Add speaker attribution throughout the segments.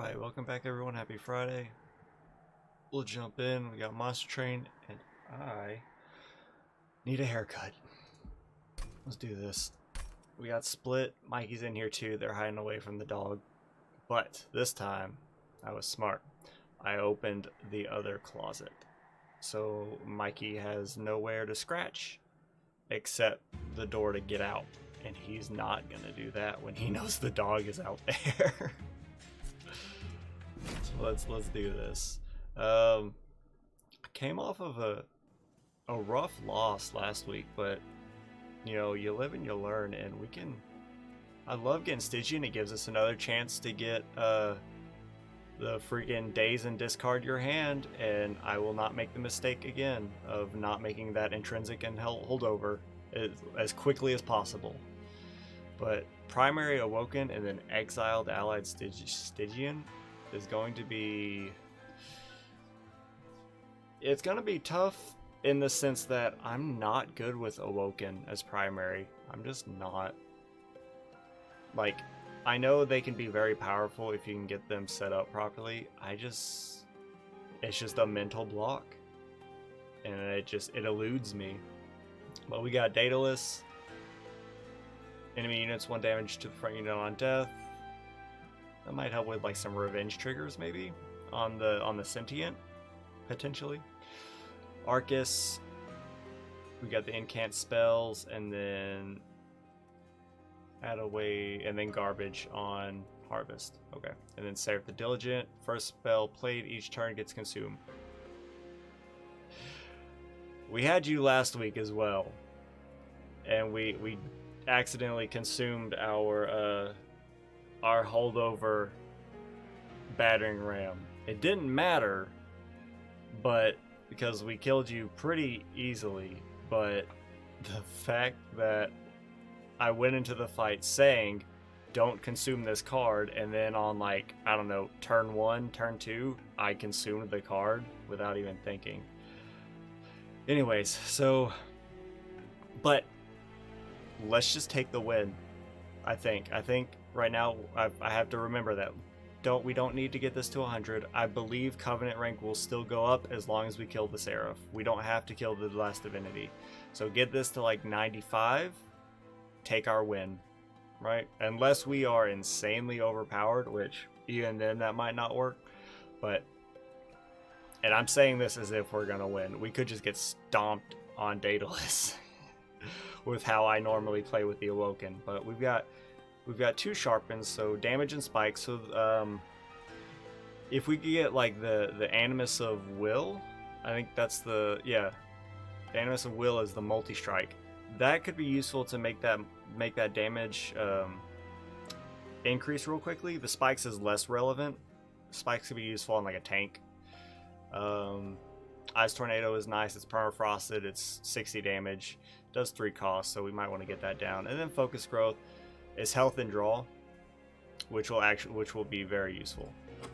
Speaker 1: Alright, welcome back everyone. Happy Friday. We'll jump in. We got Monster Train, and I need a haircut. Let's do this. We got Split. Mikey's in here too. They're hiding away from the dog. But this time, I was smart. I opened the other closet. So Mikey has nowhere to scratch except the door to get out. And he's not going to do that when he knows the dog is out there. So let's do this. I came off of a rough loss last week, but you know, you live and you learn, and I love getting Stygian. It gives us another chance to get the freaking daze and discard your hand, and I will not make the mistake again of not making that intrinsic and holdover as quickly as possible. But primary Awoken and then exiled allied Stygian is going to be... It's going to be tough in the sense that I'm not good with Awoken as primary. I'm just not. Like, I know they can be very powerful if you can get them set up properly. It's just a mental block. And it eludes me. But we got Daedalus. Enemy units 1 damage to the front unit on death. That might help with like some revenge triggers maybe on the sentient, potentially. Arcus. We got the incant spells, and then add away, and then garbage on harvest. Okay, and then Seraph the Diligent. First spell played each turn gets consumed. We had you last week as well, and we accidentally consumed our holdover battering ram. It didn't matter, but because we killed you pretty easily, but the fact that I went into the fight saying don't consume this card, and then on, like, I don't know, turn 1, turn 2, I consumed the card without even thinking. Anyways, so, but let's just take the win. I think right now I have to remember that we don't need to get this to 100. I believe Covenant rank will still go up as long as we kill the Seraph. We don't have to kill the last divinity. So get this to like 95, take our win, right? Unless we are insanely overpowered, which even then that might not work. But, and I'm saying this as if we're gonna win. We could just get stomped on Daedalus with how I normally play with the Awoken. But we've got 2 sharpens, so damage and spikes. So if we could get like the Animus of Will, I think that's the Animus of Will is the multi-strike. That could be useful to make that damage increase real quickly. The spikes is less relevant. Spikes could be useful on like a tank. Ice Tornado is nice. It's permafrosted. It's 60 damage. Does 3 costs, so we might want to get that down. And then Focus Growth is health and draw, which will be very useful.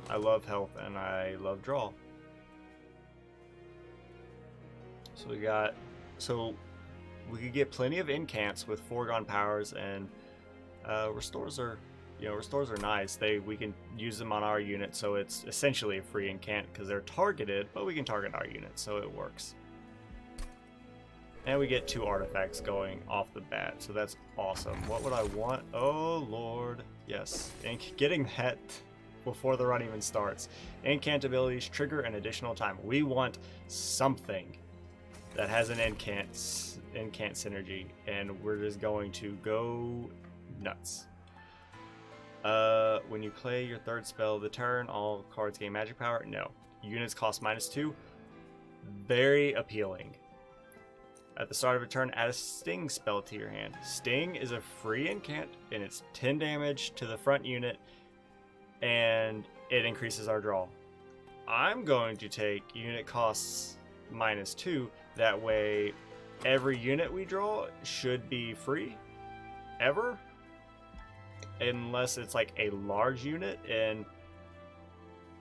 Speaker 1: I love health and I love draw. So we could get plenty of incants with foregone powers, and restores are nice. We can use them on our unit, so it's essentially a free incant because they're targeted, but we can target our unit, so it works. And we get 2 artifacts going off the bat, so that's awesome. What would I want? Oh lord, yes. And getting that before the run even starts. Incant abilities trigger an additional time. We want something that has an incant synergy, and we're just going to go nuts. When you play your 3rd spell of the turn, all cards gain magic power. No. Units cost -2. Very appealing. At the start of a turn, add a Sting spell to your hand. Sting is a free incant, and it's 10 damage to the front unit, and it increases our draw. I'm going to take unit costs -2. That way, every unit we draw should be free, ever, unless it's like a large unit. And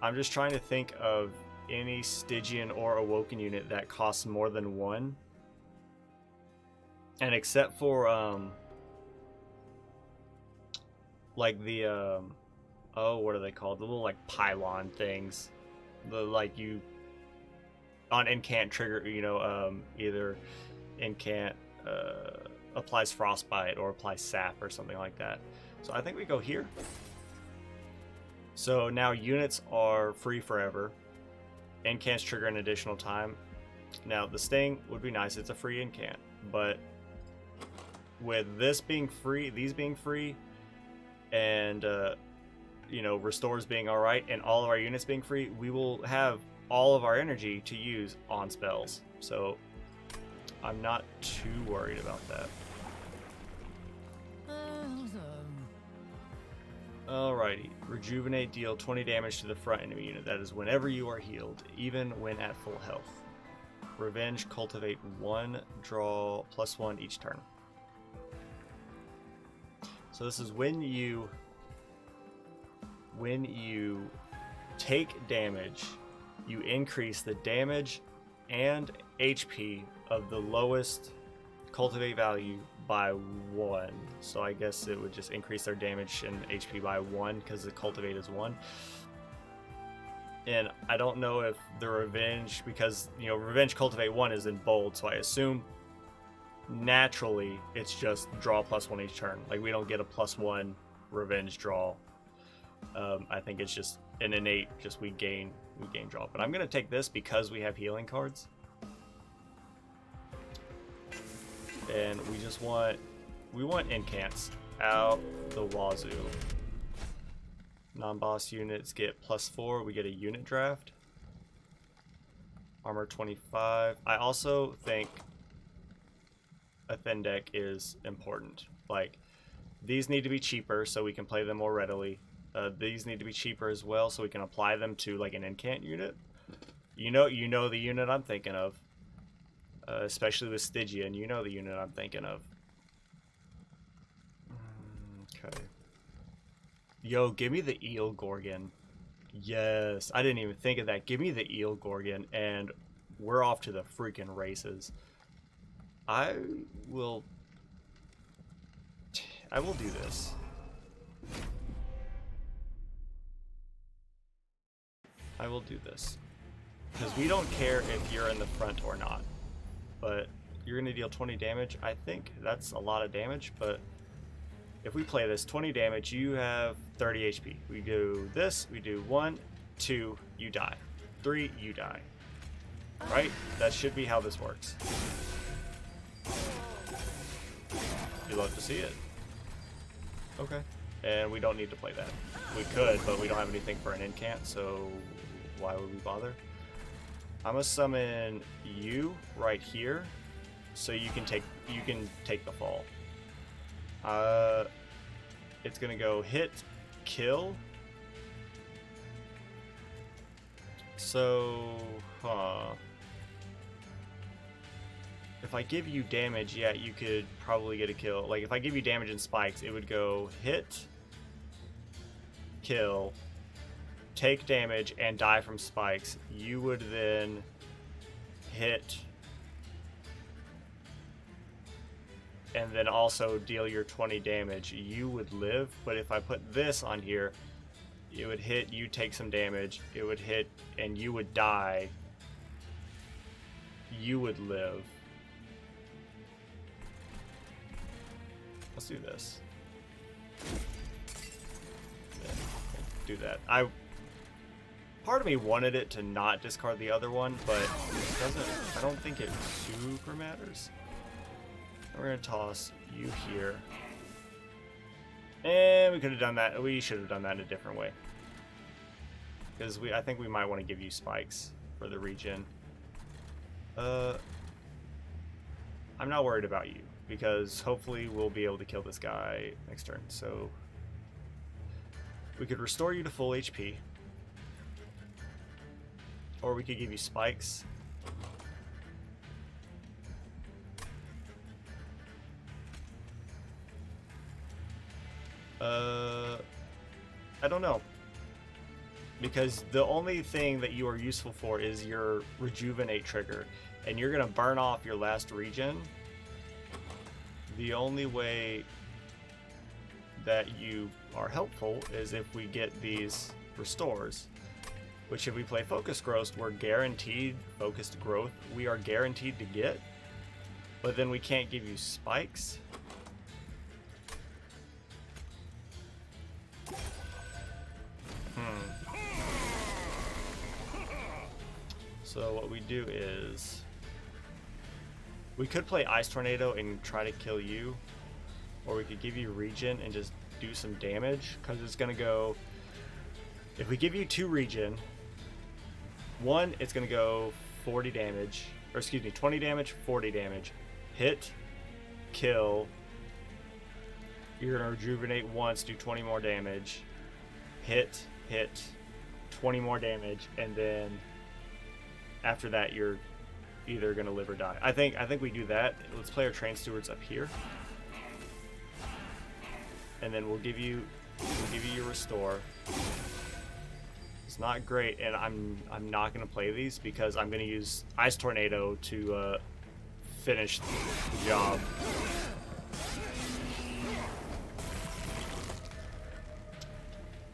Speaker 1: I'm just trying to think of any Stygian or Awoken unit that costs more than 1. And except for like the oh, what are they called? The little like pylon things. The like you on incant trigger, either incant applies frostbite or applies sap or something like that. So I think we go here. So now units are free forever. Incants trigger an additional time. Now the sting would be nice, it's a free incant, but with this being free, these being free, and restores being alright, and all of our units being free, we will have all of our energy to use on spells. So I'm not too worried about that. Alrighty, rejuvenate, deal 20 damage to the front enemy unit. That is whenever you are healed, even when at full health. Revenge, cultivate 1, draw +1 each turn. So this is when you take damage, you increase the damage and HP of the lowest cultivate value by 1. So I guess it would just increase their damage and HP by 1 because the cultivate is 1. And I don't know if the revenge, because revenge cultivate 1 is in bold, so I assume naturally it's just draw +1 each turn. Like we don't get a +1 revenge draw. I think it's just an innate, just we gain draw. But I'm gonna take this because we have healing cards. And we want incants out the wazoo. Non-boss units get +4. We get a unit draft. Armor 25. I also think a thin deck is important. Like these need to be cheaper so we can play them more readily. These need to be cheaper as well so we can apply them to like an incant unit. You know the unit I'm thinking of. Especially with Stygian, you know the unit I'm thinking of. Okay. Yo, give me the Eel Gorgon. Yes, I didn't even think of that. Give me the Eel Gorgon, and we're off to the freaking races. I will do this. I will do this. Because we don't care if you're in the front or not. But you're going to deal 20 damage. I think that's a lot of damage, but if we play this 20 damage, you have 30 HP. We do this, we do 1, 2, you die. 3, you die. Right? That should be how this works. You love to see it. Okay. And we don't need to play that. We could, but we don't have anything for an incant, so why would we bother? I'm gonna summon you right here, so you can take the fall. It's gonna go hit, kill. So, if I give you damage, yeah, you could probably get a kill. Like if I give you damage and spikes, it would go hit, kill, take damage and die from spikes. You would then hit and then also deal your 20 damage. You would live, but if I put this on here, it would hit, you take some damage, it would hit, and you would die. You would live. Let's do this. Yeah, we'll do that. Part of me wanted it to not discard the other one, but it doesn't. I don't think it super matters. We're gonna toss you here, and we could have done that. We should have done that in a different way, because I think we might want to give you spikes for the regen. I'm not worried about you because hopefully we'll be able to kill this guy next turn. So we could restore you to full HP. Or we could give you spikes. I don't know. Because the only thing that you are useful for is your rejuvenate trigger. And you're going to burn off your last regen. The only way that you are helpful is if we get these restores, which if we play focused growth, we're guaranteed focused growth. We are guaranteed to get, but then we can't give you spikes. So what we do is we could play Ice Tornado and try to kill you, or we could give you regen and just do some damage, because it's gonna go, if we give you 2 regen, 1, it's gonna go 40 damage, or excuse me, 20 damage, 40 damage, hit, kill, you're gonna rejuvenate once, do 20 more damage, hit, 20 more damage, and then after that you're either gonna live or die. I think we do that. Let's play our train stewards up here, and then we'll give you your restore. It's not great, and I'm not gonna play these because I'm gonna use Ice Tornado to finish the job.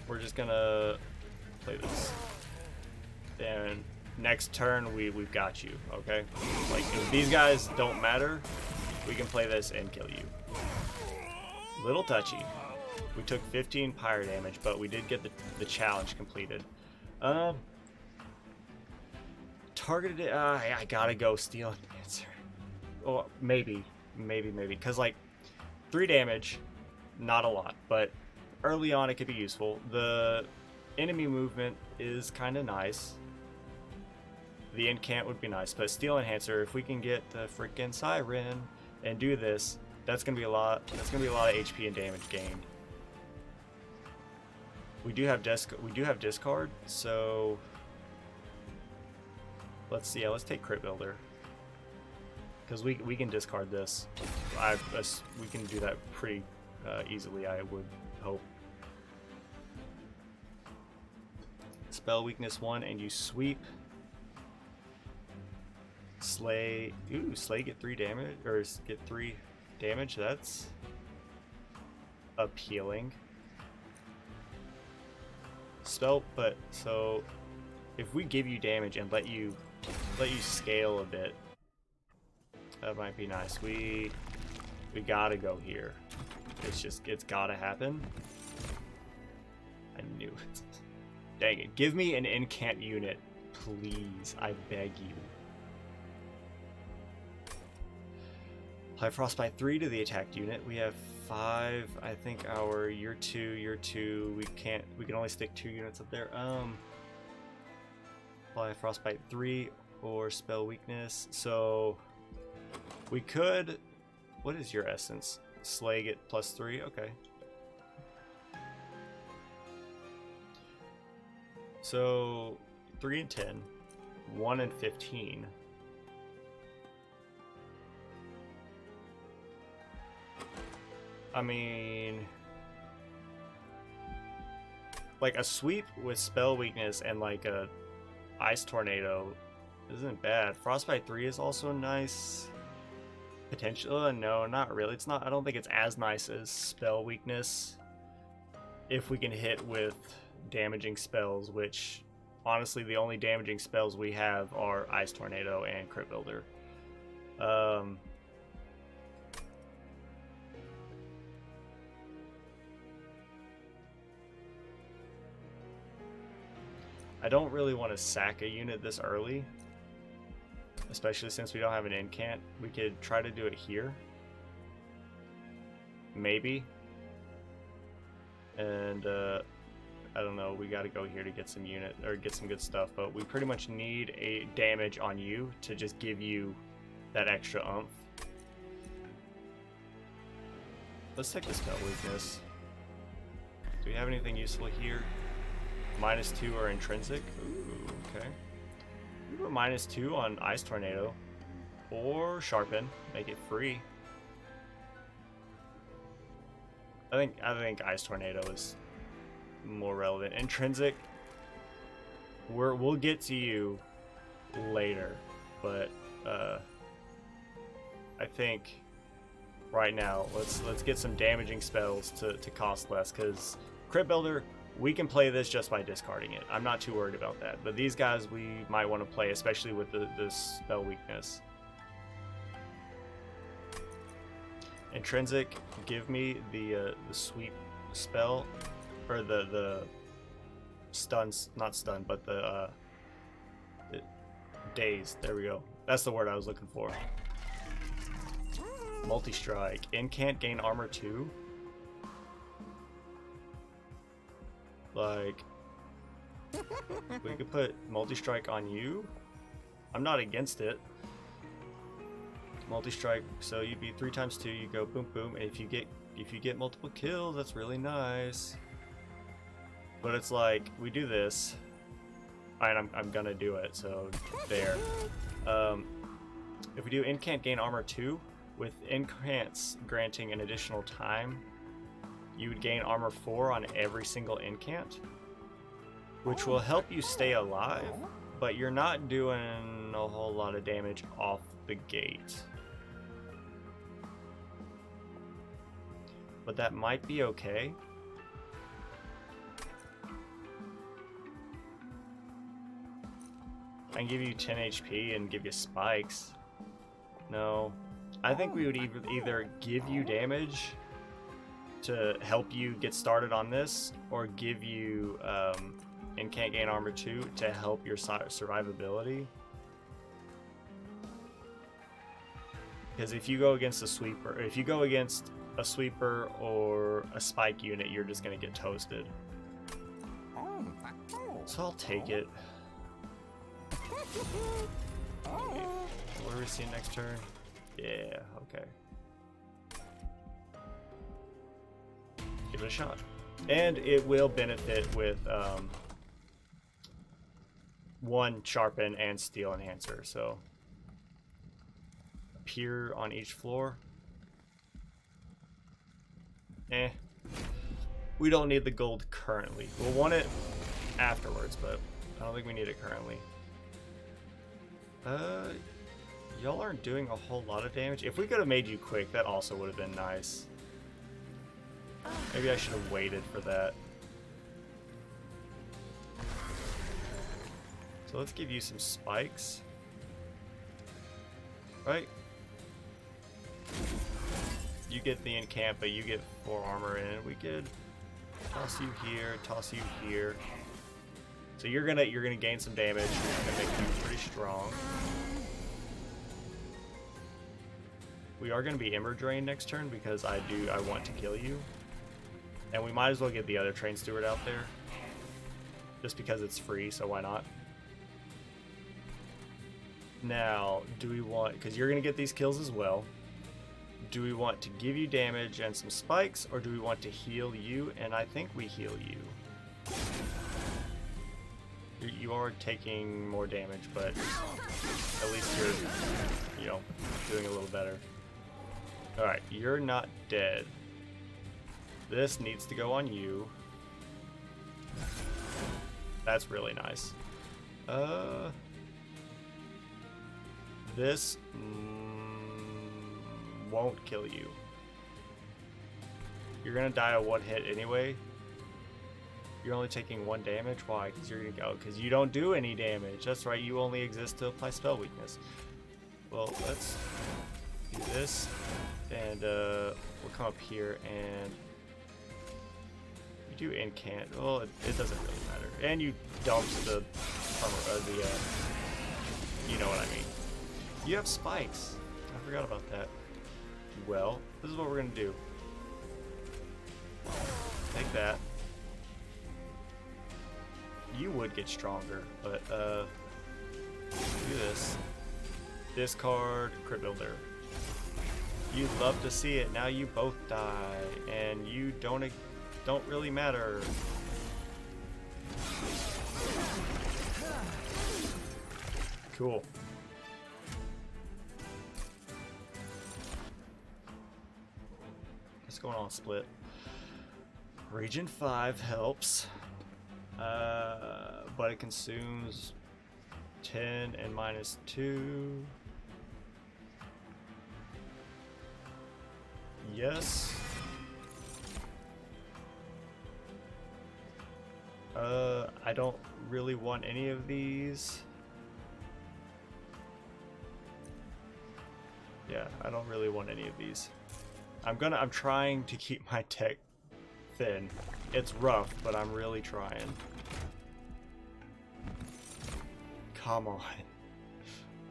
Speaker 1: We're just gonna play this, and next turn we've got you. Okay, like if these guys don't matter, we can play this and kill you. Little touchy. We took 15 pyre damage, but we did get the challenge completed. Targeted it. I gotta go Steel Enhancer. Oh, maybe, because like 3 damage, not a lot, but early on it could be useful. The enemy movement is kind of nice. The incant would be nice, but Steel Enhancer, if we can get the freaking Siren and do this, that's gonna be a lot. That's gonna be a lot of HP and damage gained. We do have discard, so let's see. Yeah, let's take Crit Builder, because we can discard this. We can do that pretty easily, I would hope. Spell weakness 1, and you sweep. Slay. Ooh, Slay get 3 damage, or get 3 damage. That's appealing. Spell, but so if we give you damage and let you scale a bit, that might be nice. We gotta go here. It's gotta happen. I knew it. Dang it! Give me an incant unit, please. I beg you. Apply Frostbite 3 to the attacked unit. We have 5. I think our year 2. We can only stick 2 units up there. Apply Frostbite 3 or spell weakness. So we could. What is your essence? Slay get +3. Okay. So 3 and 10, 1 and 15. I mean, like a sweep with spell weakness and like a Ice Tornado isn't bad. Frostbite 3 is also nice. Potential? No, not really. It's not. I don't think it's as nice as spell weakness. If we can hit with damaging spells, which honestly the only damaging spells we have are Ice Tornado and Crit Builder. I don't really want to sack a unit this early, especially since we don't have an incant. We could try to do it here, maybe, and I don't know. We got to go here to get some unit or get some good stuff, but we pretty much need a damage on you to just give you that extra oomph. Let's take the spell weakness. Do we have anything useful here? -2 or intrinsic. Ooh, okay. We put -2 on Ice Tornado or Sharpen. Make it free. I think Ice Tornado is more relevant. Intrinsic. We'll get to you later, but I think right now. Let's get some damaging spells to cost less, because Crit Builder, we can play this just by discarding it. I'm not too worried about that. But these guys we might want to play, especially with the spell weakness. Intrinsic, give me the sweep spell, or the stuns, not stun, but the daze. There we go. That's the word I was looking for. Multi-strike. Incant gain armor 2. Like, we could put multi-strike on you. I'm not against it. Multi-strike, so you'd be 3 times 2. You go boom boom, and if you get multiple kills, that's really nice. But it's like, we do this, and I'm gonna do it. So there. If we do incant gain armor 2, with incants granting an additional time, you would gain armor 4 on every single incant, which will help you stay alive, but you're not doing a whole lot of damage off the gate. But that might be okay. I can give you 10 HP and give you spikes. No. I think we would either give you damage to help you get started on this, or give you incant gain armor 2 to help your survivability. Because if you go against a sweeper, or a spike unit, you're just gonna get toasted. So I'll take it. Okay. What are we seeing next turn? Yeah, okay. Give it a shot. And it will benefit with 1 sharpen and steel enhancer, so appear on each floor. We don't need the gold currently. We'll want it afterwards, but I don't think we need it currently. Y'all aren't doing a whole lot of damage. If we could have made you quick, that also would have been nice. Maybe I should have waited for that. So let's give you some spikes. Right? You get the incant, but you get 4 armor in. We could toss you here, toss you here. So you're gonna gain some damage. You're gonna make you pretty strong. We are gonna be Ember Drain next turn because I want to kill you. And we might as well get the other Train Steward out there. Just because it's free, so why not? Now, do we want, because you're gonna get these kills as well. Do we want to give you damage and some spikes, or do we want to heal you? And I think we heal you. You are taking more damage, but at least you're, doing a little better. Alright, you're not dead. This needs to go on you. That's really nice. This won't kill you. You're gonna die a 1 hit anyway. You're only taking 1 damage. Why? Because you're gonna go. Because you don't do any damage. That's right. You only exist to apply spell weakness. Well, let's do this, and we'll come up here and you do incant. Well, it doesn't really matter. And you dump the armor, you know what I mean. You have spikes. I forgot about that. Well, this is what we're gonna do. Take that. You would get stronger, but do this. Discard Crit Builder. You'd love to see it. Now you both die, and you don't really matter. Cool. What's going on, Split? Region 5 helps. But it consumes 10 and -2. Yes. I don't really want any of these. Yeah, I don't really want any of these. I'm trying to keep my tech thin. It's rough, but I'm really trying. Come on.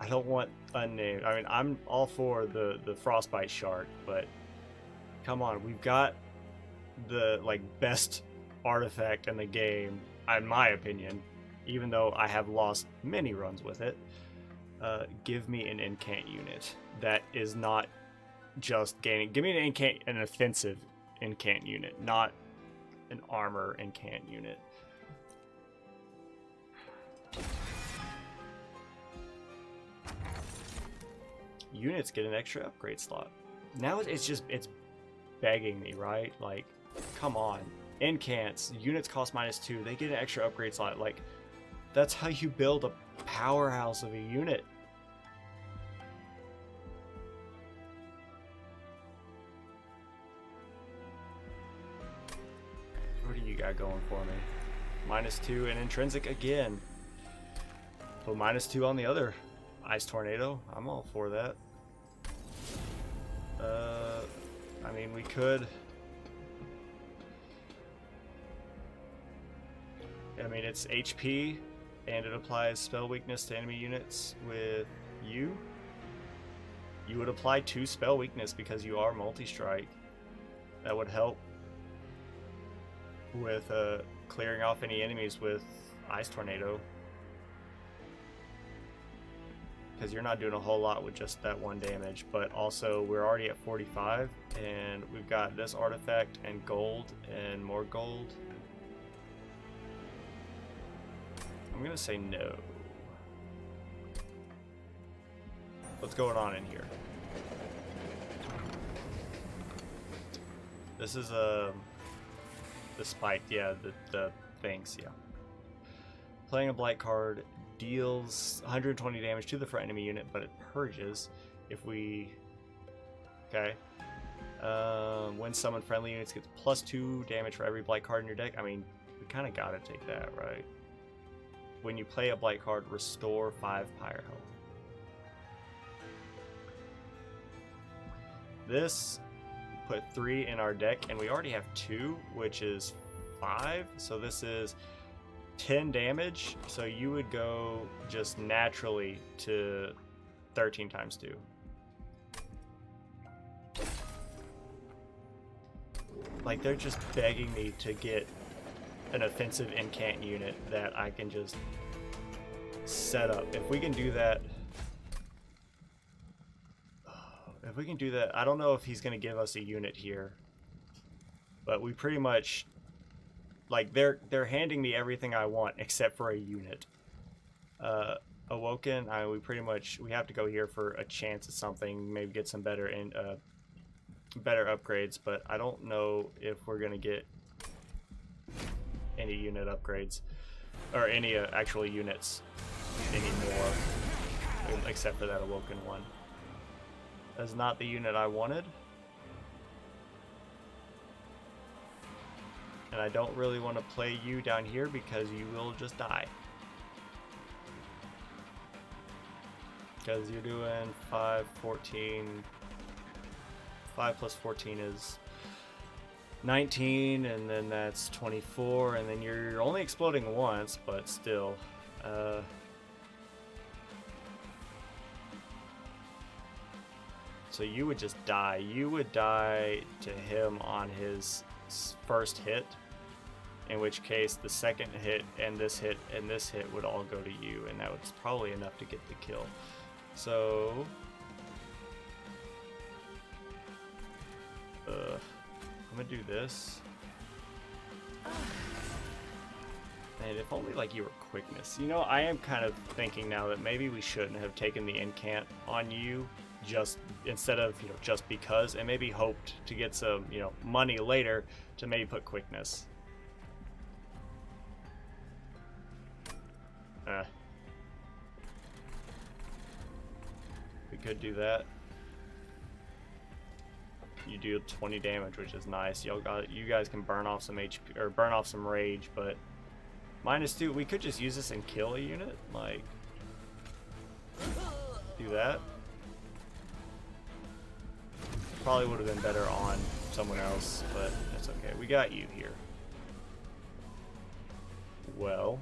Speaker 1: I don't want unnamed. I mean, I'm all for the frostbite shark, but come on, we've got the like best artifact in the game, in my opinion, even though I have lost many runs with it. Give me an incant unit that is not just gaining. Give me an offensive incant unit, not an armor incant unit. Units get an extra upgrade slot. Now it's begging me, right? Like, come on. Incants, units cost -2. They get an extra upgrade slot. Like, that's how you build a powerhouse of a unit. What do you got going for me? -2 and intrinsic again. But -2 on the other. Ice Tornado. I'm all for that. I mean, we could. I mean, it's HP, and it applies spell weakness to enemy units with you. You would apply 2 spell weakness because you are multi-strike. That would help with clearing off any enemies with Ice Tornado. Because you're not doing a whole lot with just that 1 damage, but also we're already at 45, and we've got this artifact and gold and more gold. I'm gonna say no. What's going on in here? This is the spike, yeah, the things, yeah. Playing a blight card deals 120 damage to the front enemy unit, but it purges if we... Okay. When summoned, friendly units gets +2 damage for every blight card in your deck. I mean, we kind of gotta take that, right? When you play a blight card, restore 5 pyre health. This put 3 in our deck, and we already have 2, which is 5. So this is 10 damage, so you would go just naturally to 13 times 2. Like, they're just begging me to get an offensive incant unit that I can just set up. If we can do that, I don't know if he's going to give us a unit here, but we pretty much, like, they're handing me everything I want except for a unit. Awoken, we have to go here for a chance at something, maybe get some better upgrades, but I don't know if we're gonna get any unit upgrades or any actual units anymore, except for that Awoken one. That's not the unit I wanted. And I don't really want to play you down here because you will just die. Because you're doing 5, 14. 5 plus 14 is 19, and then that's 24, and then you're only exploding once, but still. So you would just die. You would die to him on his first hit, in which case the second hit and this hit would all go to you, and that was probably enough to get the kill. So I'm gonna do this. And if only like you were quickness. You know, I am kind of thinking now that maybe we shouldn't have taken the incant on you, just instead of, you know, just because, and maybe hoped to get some, you know, money later to maybe put quickness. We could do that. You do 20 damage, which is nice. You guys can burn off some HP or burn off some rage, but -2. We could just use this and kill a unit, like do that. Probably would have been better on someone else, but that's okay. We got you here. Well,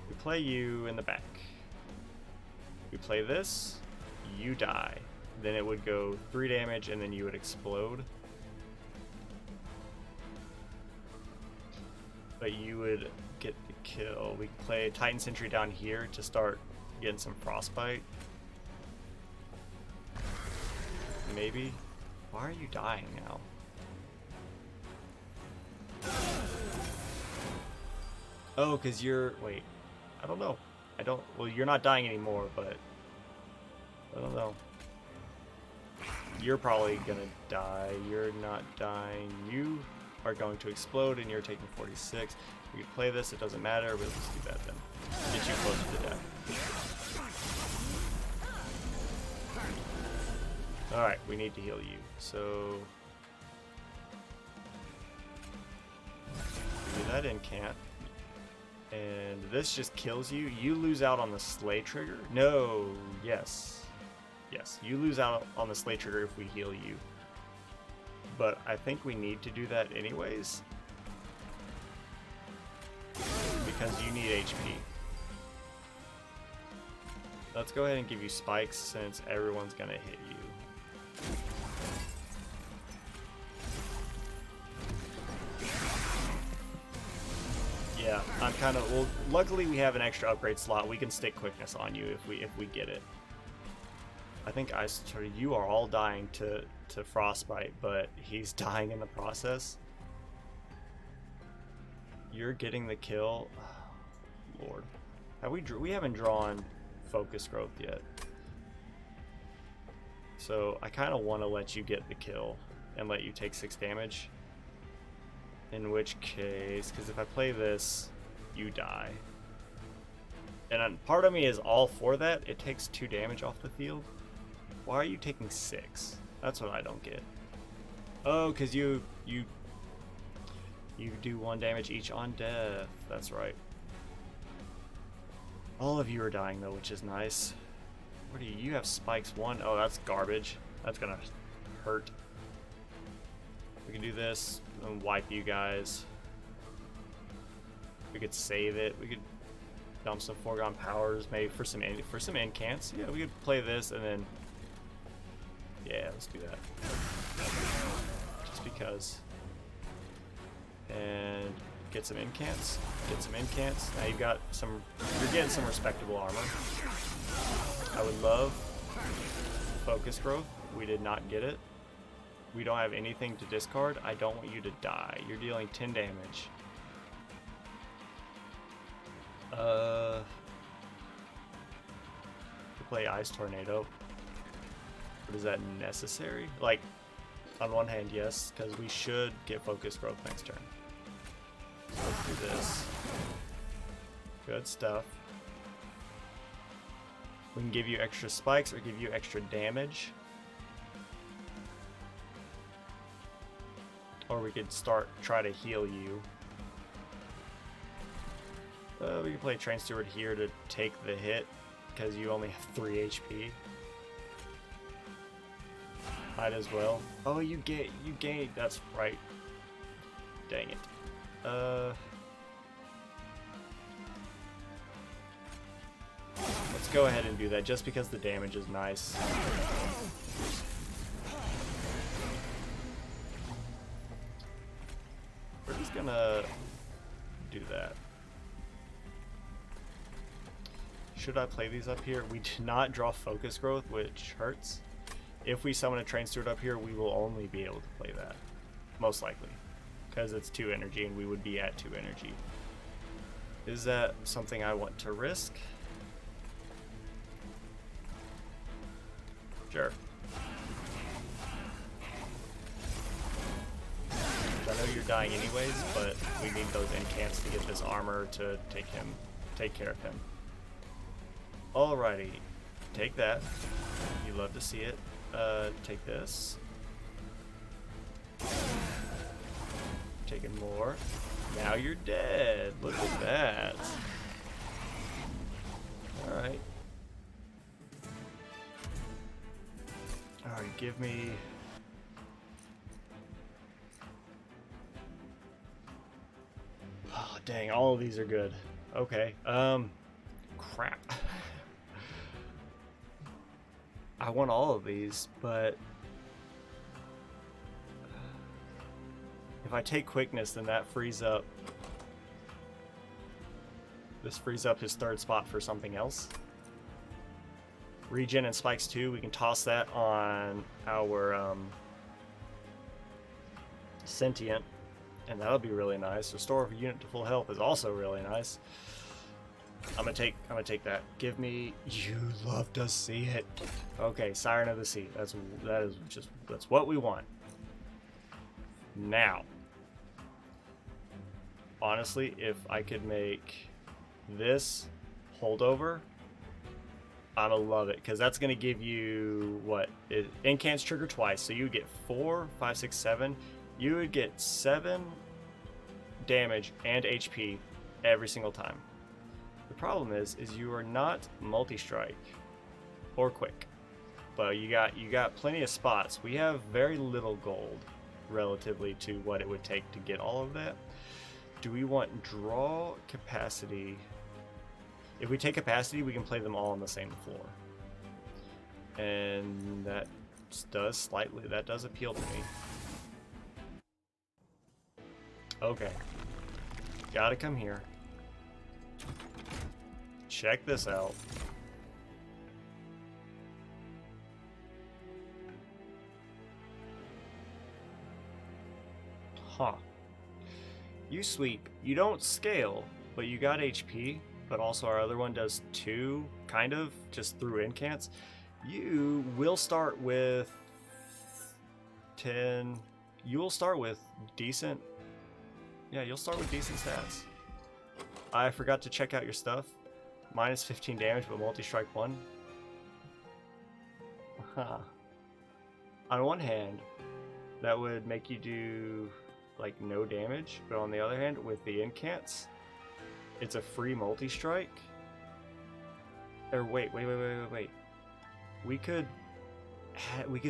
Speaker 1: we play you in the back. We play this, you die. Then it would go 3 damage and then you would explode. But you would get the kill. We play Titan Sentry down here to start getting some frostbite. Maybe. Why are you dying now? Oh, because you're... Wait. I don't know. Well, you're not dying anymore, but... I don't know. You're probably gonna die. You're not dying. You are going to explode, and you're taking 46. We can play this. It doesn't matter. We'll just do that then. Get you close to death. Alright, we need to heal you. So... do that incant. And this just kills you. You lose out on the slay trigger. No, yes. Yes, you lose out on the slay trigger if we heal you. But I think we need to do that anyways. Because you need HP. Let's go ahead and give you spikes since everyone's gonna hit you. Yeah, I'm kind of... Well, luckily we have an extra upgrade slot. We can stick quickness on you if we get it. I think you are all dying to frostbite, but he's dying in the process. You're getting the kill. Oh, Lord. We haven't drawn focus growth yet. So I kind of want to let you get the kill and let you take 6 damage. In which case, because if I play this, you die. And part of me is all for that. It takes 2 damage off the field. Why are you taking 6? That's what I don't get. Oh, because you do 1 damage each on death. That's right. All of you are dying though, which is nice. What do you have spikes 1? Oh, that's garbage. That's gonna hurt. We can do this and wipe you guys. We could save it. We could dump some foregone powers maybe for some incants. Yeah, we could play this and then... Yeah, let's do that. Just because. And get some incants. Get some incants. Now you've got some... You're getting some respectable armor. I would love focus growth. We did not get it. We don't have anything to discard. I don't want you to die. You're dealing 10 damage. To play Ice Tornado. But is that necessary? Like, on one hand, yes, because we should get focus growth next turn. So let's do this. Good stuff. We can give you extra spikes or give you extra damage. Or we could try to heal you. We can play Train Steward here to take the hit because you only have 3 HP. Might as well. Oh, you gained. That's right. Dang it. Let's go ahead and do that just because the damage is nice. We're just gonna do that. Should I play these up here? We did not draw focus growth, which hurts. If we summon a Train Steward up here, we will only be able to play that. Most likely. Because it's 2 energy and we would be at 2 energy. Is that something I want to risk? Sure. I know you're dying anyways, but we need those incants to get this armor to take care of him. Alrighty. take that. You love to see it. Take this. Taking more. Now you're dead. Look at that. Alright. Alright, give me... Oh, dang, all of these are good. Okay, crap. I want all of these, but... if I take quickness, then that frees up... this frees up his third spot for something else. Regen and spikes too, we can toss that on our sentient, and that'll be really nice. Restore a unit to full health is also really nice. I'm gonna take that. Give me... you love to see it. Okay, Siren of the Sea. That's what we want. Now, honestly, if I could make this holdover, I'm gonna love it, because that's gonna give you what? Incants trigger twice, so you would get 4, 5, 6, 7. You would get 7 damage and HP every single time. The problem is you are not multi-strike or quick, but you got plenty of spots. We have very little gold relatively to what it would take to get all of that. Do we want draw capacity? If we take capacity, we can play them all on the same floor, and that does appeal to me. Okay, gotta come here. Check this out. Huh. You sweep. You don't scale, but you got HP, but also our other one does 2, kind of, just through incants. You will start with 10. You will start with decent... yeah, you'll start with decent stats. I forgot to check out your stuff. Minus 15 damage, but multi-strike 1. Huh. On one hand, that would make you do like no damage, but on the other hand, with the incants, it's a free multi-strike. Or wait. We could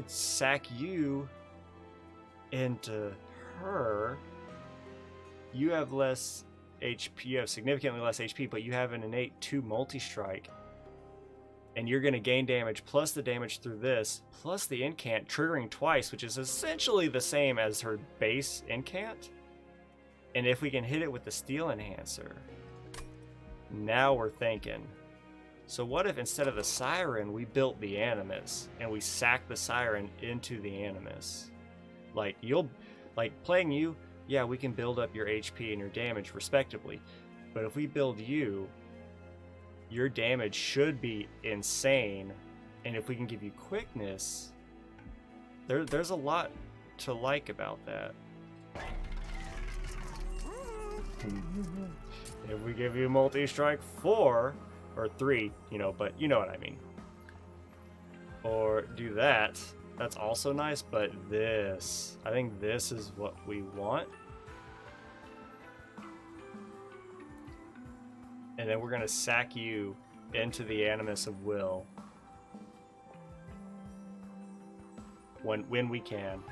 Speaker 1: sack you into her. You have less HP, you have significantly less HP, but you have an innate 2 multi-strike, and you're going to gain damage plus the damage through this, plus the incant triggering twice, which is essentially the same as her base incant. And if we can hit it with the steel enhancer, now we're thinking. So what if instead of the Siren, we built the Animus, and we sacked the Siren into the Animus? Like, playing you, yeah, we can build up your HP and your damage respectively, but if we build you, your damage should be insane, and if we can give you quickness, there's a lot to like about that. If we give you multi-strike 4 or 3, but you know what I mean, or do that, that's also nice. But this, I think this is what we want. And then we're gonna sack you into the Animus of Will when we can.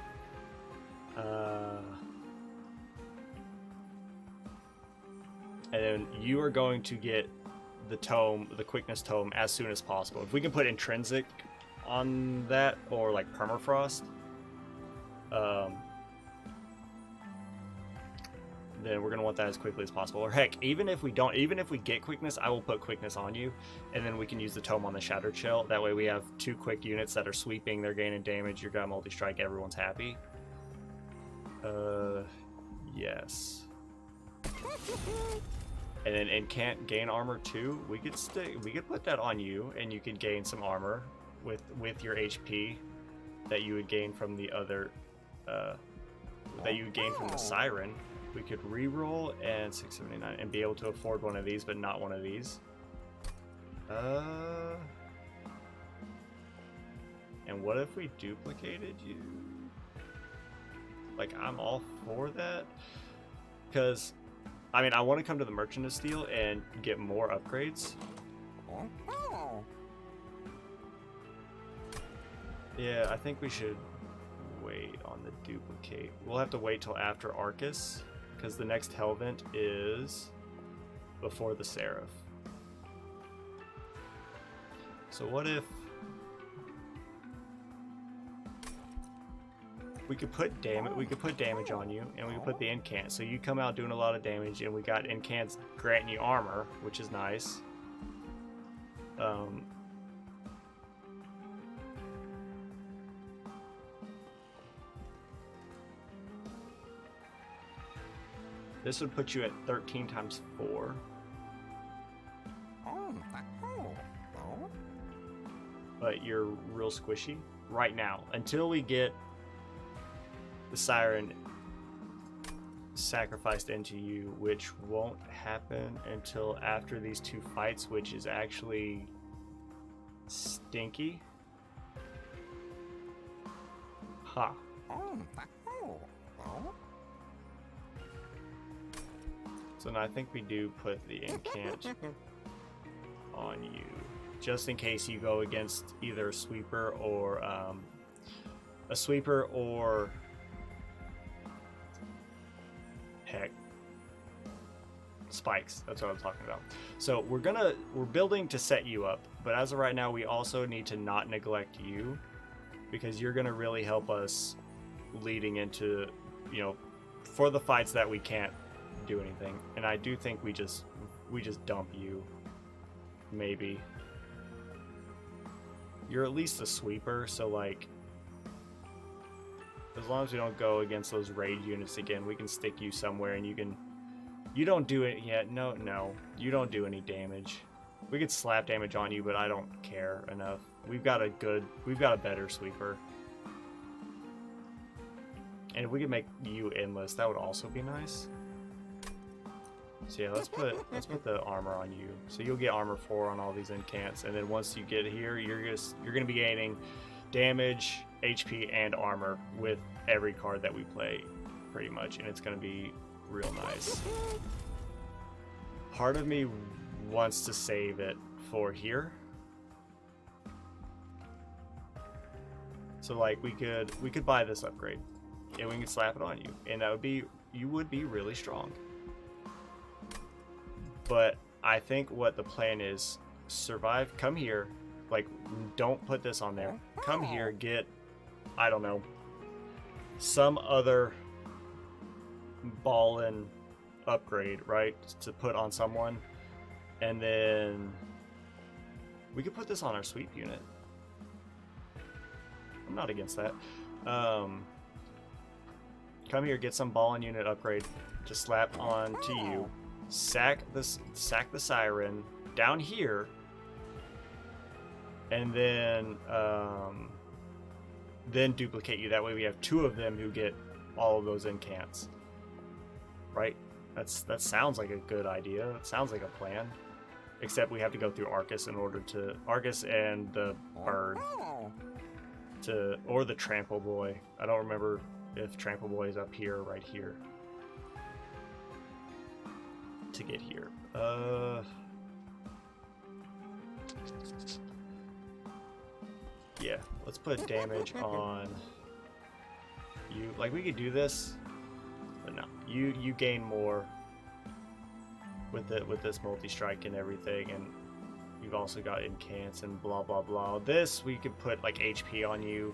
Speaker 1: And then you are going to get the tome, the quickness tome, as soon as possible. If we can put intrinsic on that, or like permafrost, then we're gonna want that as quickly as possible. Or heck, even if we get quickness, I will put quickness on you, and then we can use the tome on the Shattered Shell. That way we have 2 quick units that are sweeping, they're gaining damage, you got multi-strike, everyone's happy. Yes. And then can't gain armor too. We could put that on you, and you can gain some armor with your HP that you would gain from the other that you would gain from the Siren. We could reroll and 679 and be able to afford one of these, but not one of these. And what if we duplicated you? Like, I'm all for that. Because, I mean, I want to come to the Merchant of Steel and get more upgrades. Yeah, I think we should wait on the duplicate. We'll have to wait till after Arcus, because the next Hellvent is before the Seraph. So what if we could put damage on you, and we could put the incant. So you come out doing a lot of damage, and we got incants granting you armor, which is nice. This would put you at 13 times 4. But you're real squishy right now until we get the Siren sacrificed into you, which won't happen until after these 2 fights, which is actually stinky. Ha. So now I think we do put the incant on you, just in case you go against either a sweeper or heck, spikes. That's what I'm talking about. So we're building to set you up, but as of right now, we also need to not neglect you, because you're gonna really help us leading into, you know, for the fights that we can't do anything. And I do think we just dump you. Maybe you're at least a sweeper, so like, as long as we don't go against those raid units again, we can stick you somewhere, and you don't do it yet. No, you don't do any damage. We could slap damage on you, but I don't care enough. We've got a better sweeper. And if we could make you endless, that would also be nice. So yeah, let's put the armor on you. So you'll get armor 4 on all these incants, and then once you get here, you're gonna be gaining damage, HP, and armor with every card that we play, pretty much, and it's gonna be real nice. Part of me wants to save it for here. So like we could buy this upgrade, and we can slap it on you, and you would be really strong. But I think what the plan is, survive, come here, like, don't put this on there. Come here, get, I don't know, some other ballin' upgrade, right, to put on someone. And then we could put this on our sweep unit. I'm not against that. Come here, get some ballin' unit upgrade to slap on to you. Sack the Siren down here, and then duplicate you. That way we have 2 of them who get all of those incants. Right? That sounds like a good idea. It sounds like a plan. Except we have to go through Arcus in order to Arcus and the bird or the Trample Boy. I don't remember if Trample Boy is up here or right here. To get here. Yeah, let's put damage on you. Like, we could do this, but no. You gain more with this multi-strike and everything, and you've also got incants and blah blah blah. This we could put like HP on you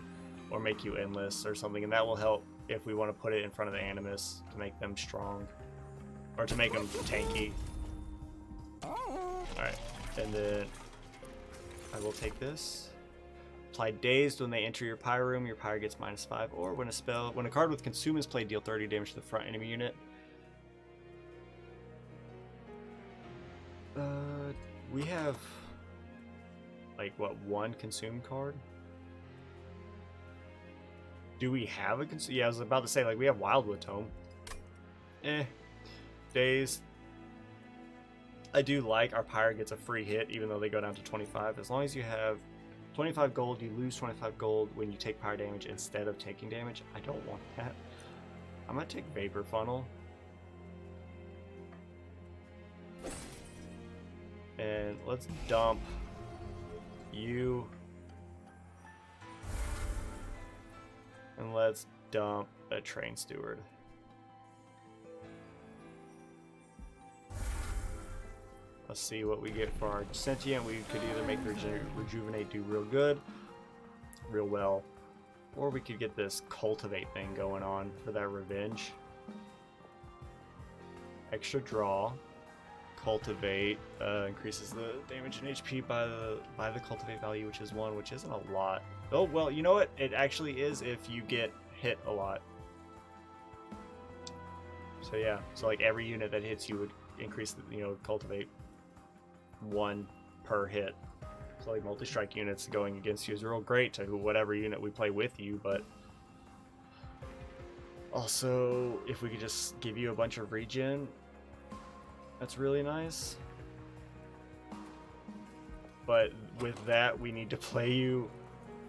Speaker 1: or make you endless or something, and that will help if we want to put it in front of the Animus to make them strong. Or to make them tanky. Alright, and then I will take this. Apply Dazed when they enter your Pyre room, your Pyre gets -5. Or when a card with Consume is played, deal 30 damage to the front enemy unit. We have like what, 1 Consume card? Do we have a Consume? Yeah, I was about to say, like, we have Wildwood Tome. Days. I do like our Pyre gets a free hit even though they go down to 25. As long as you have 25 gold, you lose 25 gold when you take fire damage instead of taking damage. I don't want that. I'm gonna take Vapor Funnel. And let's dump you. And let's dump a Train Steward. Let's see what we get for our Sentient. We could either make Rejuvenate do real good, real well, or we could get this Cultivate thing going on for that Revenge. Extra draw. Cultivate increases the damage and HP by the Cultivate value, which is 1, which isn't a lot. Oh, well, you know what? It actually is if you get hit a lot. So yeah, so like every unit that hits you would increase the, Cultivate 1 per hit. So like multi-strike units going against you is real great to whatever unit we play with you, but also if we could just give you a bunch of regen, that's really nice. But with that, we need to play you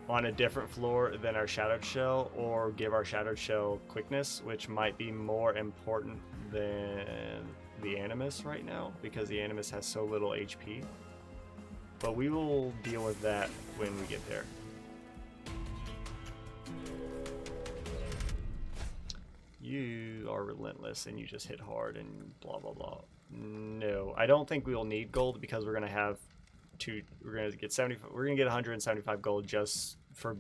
Speaker 1: on a different floor than our Shadowed Shell, or give our Shadowed Shell quickness, which might be more important than the Animus right now, because the Animus has so little HP. But we will deal with that when we get there. You are relentless and you just hit hard and blah blah blah. No, I don't think we will need gold, because we're gonna have we're gonna get 175 gold just for,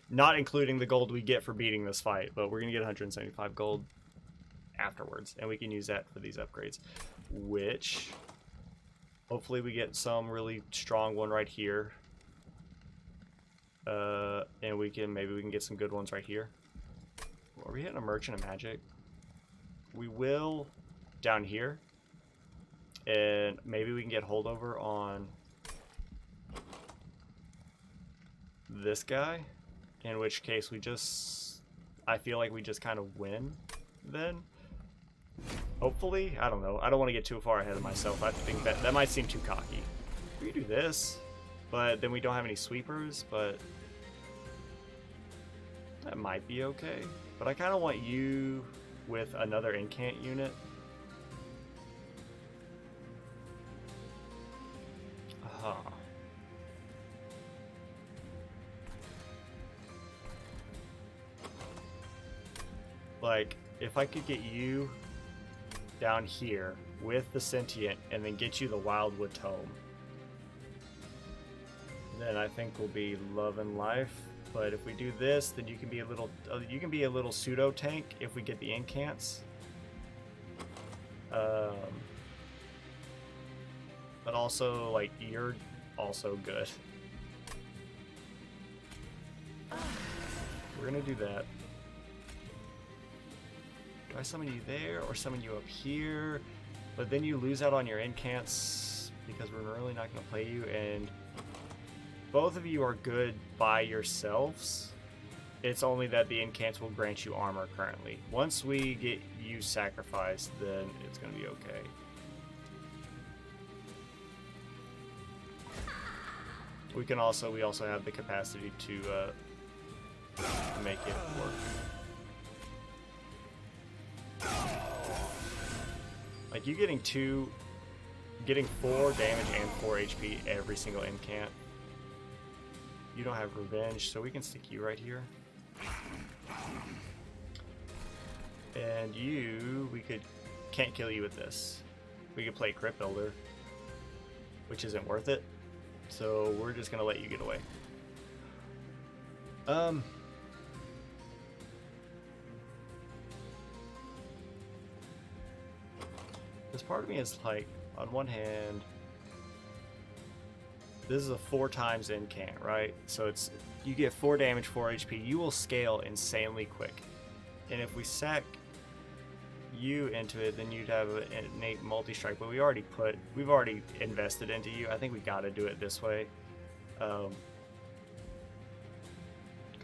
Speaker 1: not including the gold we get for beating this fight, but we're gonna get 175 gold afterwards, and we can use that for these upgrades, which hopefully we get some really strong one right here, and maybe we can get some good ones right here. Are we hitting a Merchant of Magic? We will down here, and maybe we can get holdover on this guy, in which case I feel like we just kind of win then. Hopefully, I don't know. I don't want to get too far ahead of myself. I think that might seem too cocky. We can do this, but then we don't have any sweepers, but that might be okay. But I kind of want you with another incant unit. Like, if I could get you down here with the Sentient and then get you the Wildwood Tome, then I think we'll be loving life. But if we do this, then you can be a little pseudo tank if we get the incants. But also, like, you're also good. We're gonna do that. Do I summon you there or summon you up here? But then you lose out on your incants because we're really not going to play you, and both of you are good by yourselves. It's only that the incants will grant you armor currently. Once we get you sacrificed, then it's going to be okay. We also have the capacity to make it work. Like, you getting 4 damage and 4 HP every single incant. You don't have revenge, so we can stick you right here. And can't kill you with this. We could play Crypt Builder, which isn't worth it. So we're just gonna let you get away. This part of me is like, on one hand, this is a 4 times incant, right? So you get 4 damage, 4 HP. You will scale insanely quick. And if we sack you into it, then you'd have an innate multi-strike. But we've already invested into you. I think we gotta do it this way. Because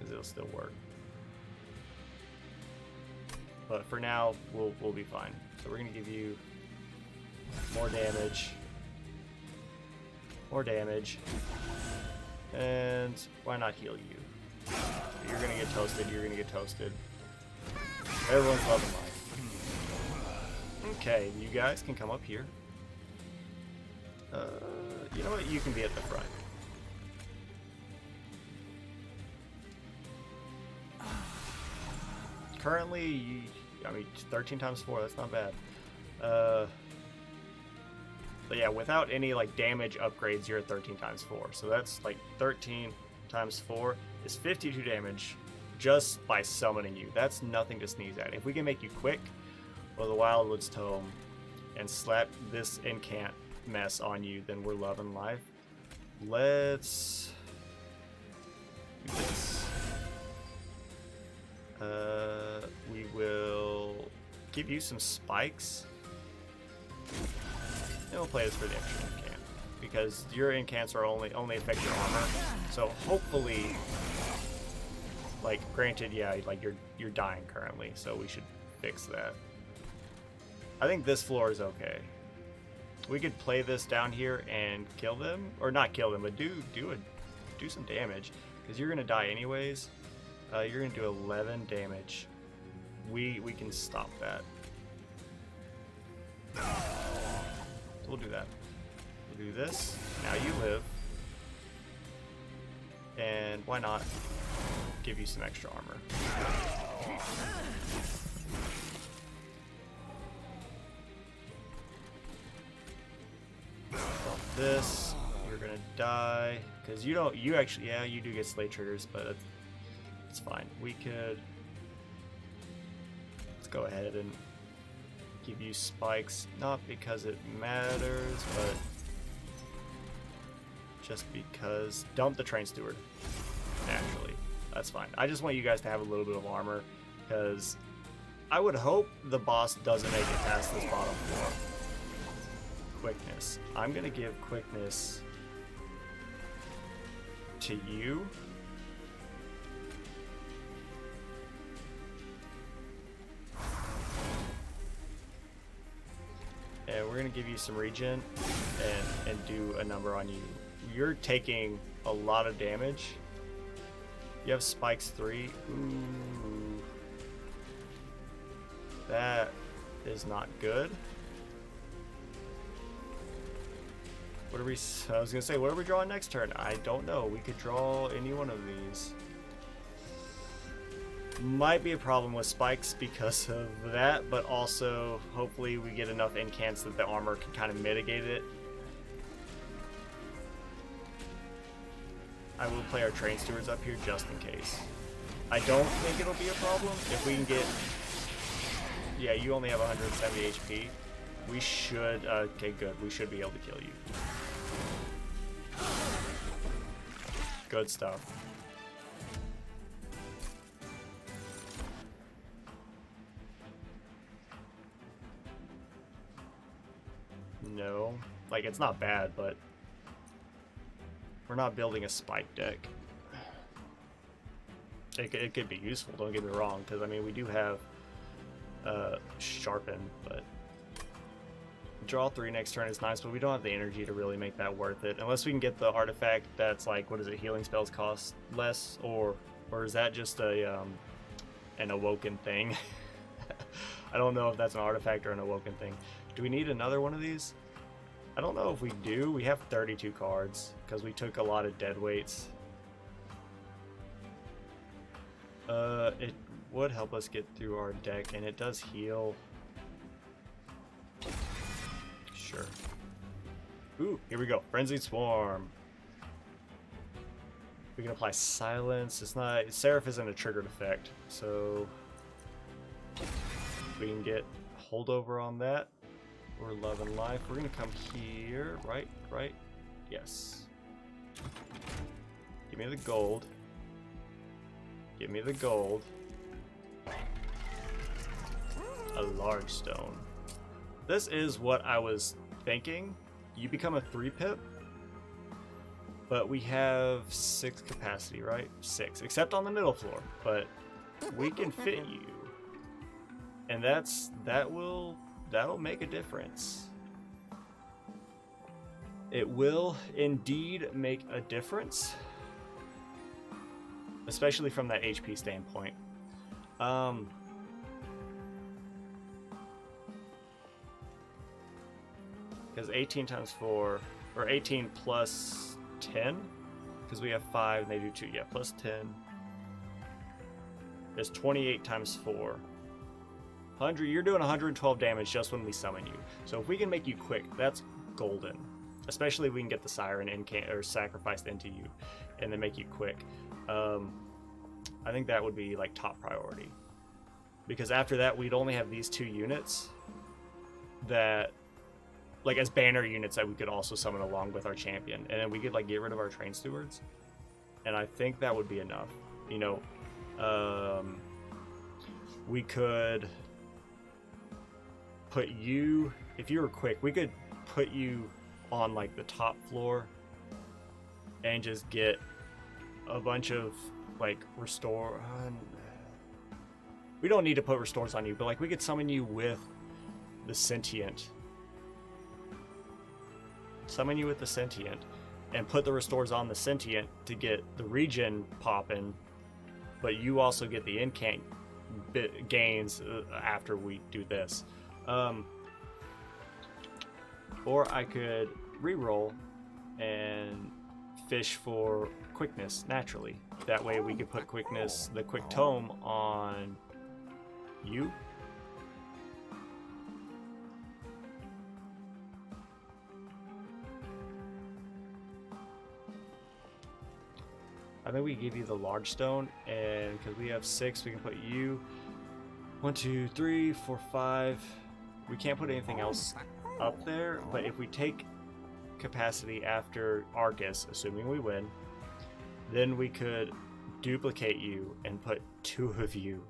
Speaker 1: it'll still work. But for now, we'll be fine. So we're gonna give you more damage. More damage. And why not heal you? You're gonna get toasted, you're gonna get toasted. Everyone's loving life. Okay, you guys can come up here. You know what? You can be at the front. Currently, I mean, 13 times 4, that's not bad. But yeah, without any like damage upgrades, you're at 13 times 4. So that's like 13 times 4 is 52 damage just by summoning you. That's nothing to sneeze at. If we can make you quick or the Wildwood's Tome and slap this incant mess on you, then we're loving life. Let's do this. We will give you some spikes. And we'll play this for the extra incant, because your incants are only affect your armor. So hopefully, like, granted, yeah, like you're dying currently, so we should fix that. I think this floor is okay. We could play this down here and kill them, or not kill them, but do some damage, because you're gonna die anyways. You're gonna do 11 damage. We can stop that. We'll do that. We'll do this. Now you live. And why not give you some extra armor? Bump this. You're gonna die. Because you actually, yeah, you do get slay triggers, but it's fine. We could, let's go ahead and give you spikes, not because it matters, but just because. Dump the train steward, naturally. That's fine. I just want you guys to have a little bit of armor, because I would hope the boss doesn't make it past this bottom floor. Quickness. I'm gonna give quickness to you. And we're gonna give you some regen and do a number on you. You're taking a lot of damage. You have spikes 3. Ooh. That is not good. What are we, I was gonna say, what are we drawing next turn? I don't know. We could draw any one of these. Might be a problem with spikes because of that, but also hopefully we get enough incants that the armor can kind of mitigate it. I will play our train stewards up here just in case. I don't think it'll be a problem if we can get, yeah, you only have 170 HP. We should, okay, good. We should be able to kill you. Good stuff. No, like, it's not bad, but we're not building a spike deck. It could be useful, don't get me wrong, because I mean we do have sharpen, but draw 3 next turn is nice, but we don't have the energy to really make that worth it unless we can get the artifact that's like, what is it, healing spells cost less, or is that just a an awoken thing? I don't know if that's an artifact or an awoken thing. Do we need another one of these? I don't know if we do. We have 32 cards because we took a lot of dead weights. It would help us get through our deck, and it does heal. Sure. Ooh, here we go. Frenzied Swarm. We can apply silence. It's not, Seraph isn't a triggered effect, so we can get holdover on that. We're loving life. We're gonna come here, right? Yes. Give me the gold. Give me the gold. A large stone. This is what I was thinking. You become a 3-pip, but we have 6 capacity, right? 6, except on the middle floor, but we can fit you. And that'll make a difference. It will indeed make a difference. especially from that HP standpoint. Because 18 times 4, or 18 plus 10, because we have 5 and they do 2, yeah, plus 10 is 28 times 4. 100, you're doing 112 damage just when we summon you. So if we can make you quick, that's golden. Especially if we can get the Siren or sacrificed into you and then make you quick. I think that would be like top priority. Because after that, we'd only have these 2 units that, like, as banner units that we could also summon along with our champion. And then we could, like, get rid of our train stewards. And I think that would be enough. You know, we could put you, if you were quick, we could put you on, like, the top floor and just get a bunch of, like, restore. We don't need to put restores on you, but, like, we could summon you with the sentient. Summon you with the sentient and put the restores on the sentient to get the regen popping, but you also get the incant gains after we do this. Or I could reroll and fish for quickness naturally. That way we could put quickness, the quick tome on you. I think we give you the large stone, and because we have 6, we can put you 1, 2, 3, 4, 5. We can't put anything else up there, but if we take capacity after Arcus, assuming we win, then we could duplicate you and put 2 of you.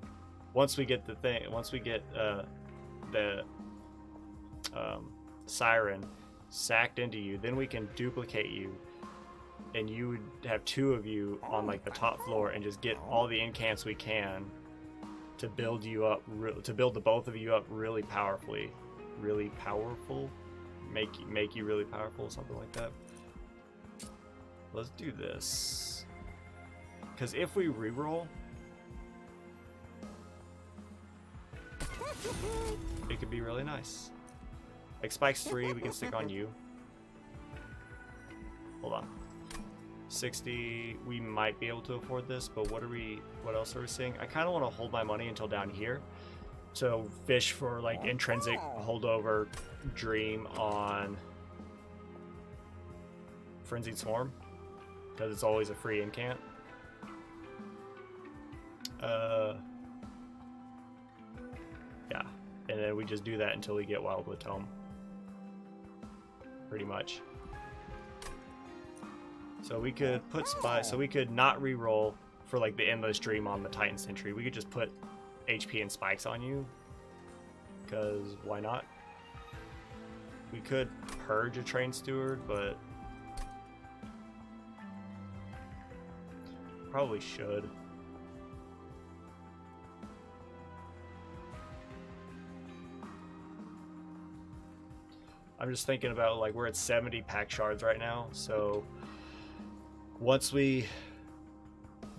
Speaker 1: Once we get the thing, once we get the Siren sacked into you, then we can duplicate you, and you would have 2 of you on, like, the top floor and just get all the incants we can to build you up, to build the both of you up really powerfully, really powerful, make you really powerful, something like that. Let's do this, because if we reroll, it could be really nice. Like Spike's 3, we can stick on you. Hold on. 60, we might be able to afford this, but what else are we seeing? I kind of want to hold my money until down here. So fish for, like, intrinsic holdover dream on Frenzied Swarm, because it's always a free incant. Yeah, and then we just do that until we get Wildwood Tome. Pretty much. So we could put Spy, so we could not reroll for, like, the Endless Dream on the Titan Sentry. We could just put HP and spikes on you, because why not? We could purge a Train Steward, but probably should. I'm just thinking about, like, we're at 70 pack shards right now, so once we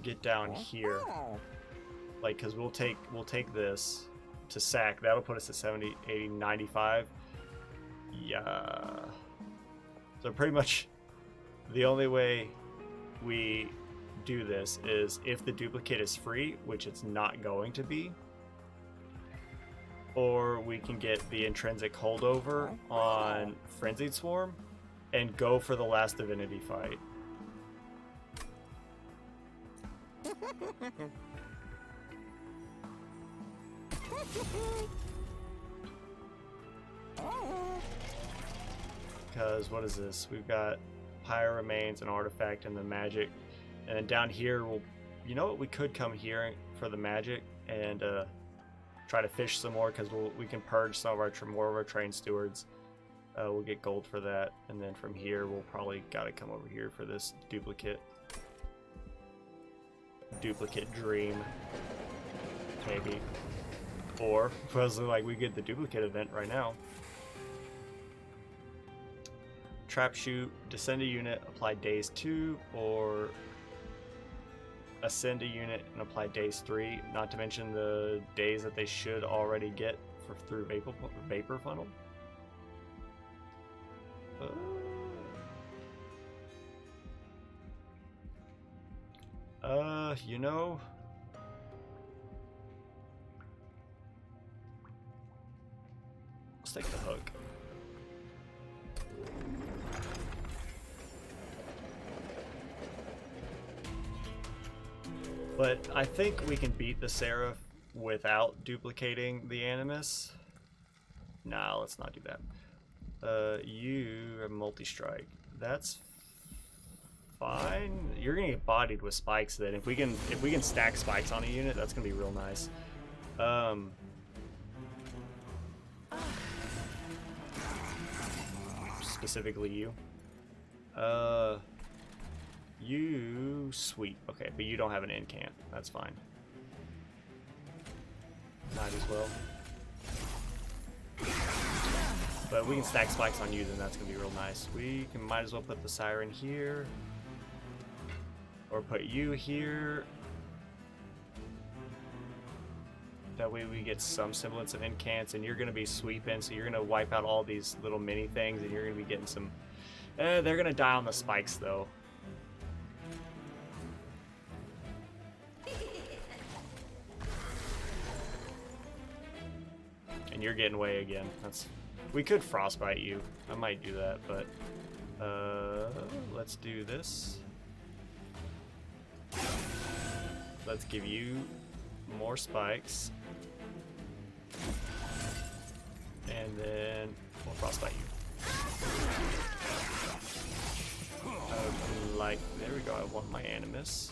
Speaker 1: get down here, like, because we'll take this to sack, that'll put us at 70, 80, 95. Yeah. So pretty much the only way we do this is if the duplicate is free, which it's not going to be, or we can get the intrinsic holdover on Frenzied Swarm and go for the last divinity fight. Because what is this? We've got Pyre Remains, an artifact, and the magic. And then down here, we'll, you know what? We could come here for the magic and try to fish some more, because we can purge some of more of our train stewards. We'll get gold for that, and then from here we'll probably gotta come over here for this duplicate dream, maybe. Or supposedly, like, we get the duplicate event right now. Trap shoot, descend a unit, apply daze 2, or ascend a unit and apply daze 3, not to mention the days that they should already get through vapor funnel. You know, let's take the hook. But I think we can beat the Seraph without duplicating the Animus. Nah, let's not do that. You are multi-strike. That's fine. You're gonna get bodied with spikes then. If we can stack spikes on a unit, that's gonna be real nice. Specifically you. You sweep. Okay, but you don't have an incant. That's fine. Might as well. But we can stack spikes on you, then that's gonna be real nice. We might as well put the Siren here. Or put you here. That way we get some semblance of incants, and you're gonna be sweeping, so you're gonna wipe out all these little mini things, and you're gonna be getting some. They're gonna die on the spikes though. And you're getting way again. We could frostbite you. I might do that, but let's do this. Let's give you more spikes. And then we'll frostbite you. There we go, I want my Animus.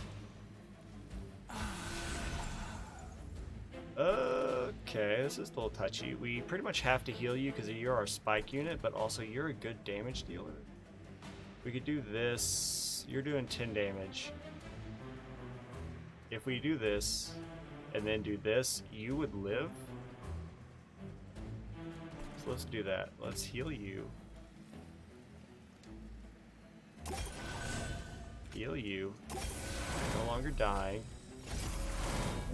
Speaker 1: Okay, this is a little touchy. We pretty much have to heal you because you're our spike unit, but also you're a good damage dealer. We could do this. You're doing 10 damage. If we do this, and then do this, you would live. So let's do that. Let's heal you. Heal you. No longer dying.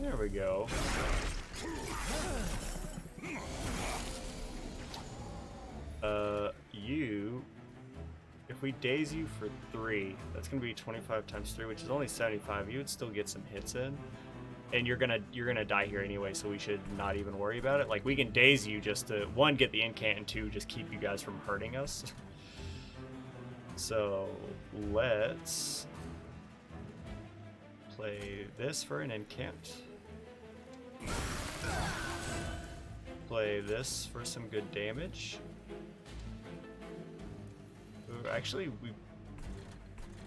Speaker 1: There we go. If we daze you for 3, that's gonna be 25 times 3, which is only 75. You would still get some hits in, and you're gonna die here anyway, so we should not even worry about it. Like, we can daze you just to 1, get the incant, and 2, just keep you guys from hurting us. So let's play this for an incant. Play this for some good damage. Ooh, actually,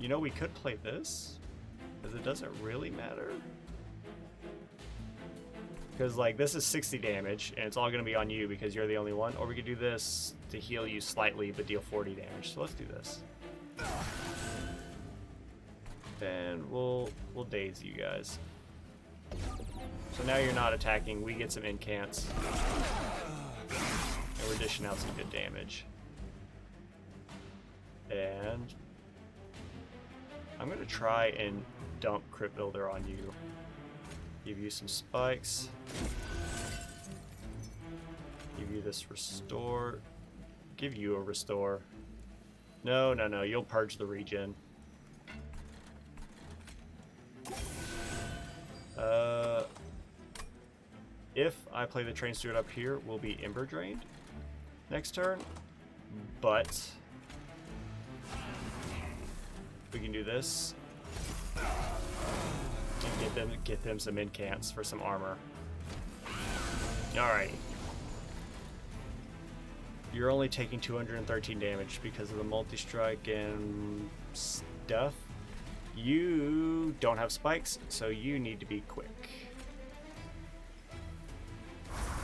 Speaker 1: we could play this, because it doesn't really matter. Because, like, this is 60 damage, and it's all going to be on you because you're the only one. Or we could do this to heal you slightly, but deal 40 damage. So let's do this. And we'll daze you guys. So now you're not attacking, we get some incants. And we're dishing out some good damage. And I'm gonna try and dump Crypt Builder on you. Give you some spikes. Give you this restore. Give you a restore. No, you'll purge the regen. If I play the Train Steward up here, we'll be Ember Drained next turn, but we can do this and get them some incants for some armor. Alright. You're only taking 213 damage because of the multi-strike and stuff. You don't have spikes, so you need to be quick.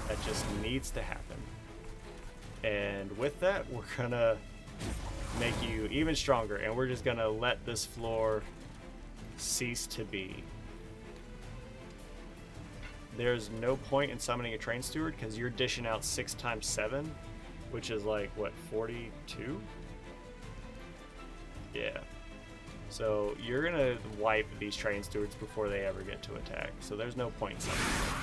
Speaker 1: That just needs to happen. And with that, we're gonna make you even stronger, and we're just gonna let this floor cease to be. There's no point in summoning a Train Steward because you're dishing out 6 times 7, which is like, what, 42? Yeah. So you're gonna wipe these train stewards before they ever get to attack. So there's no point in summoning them.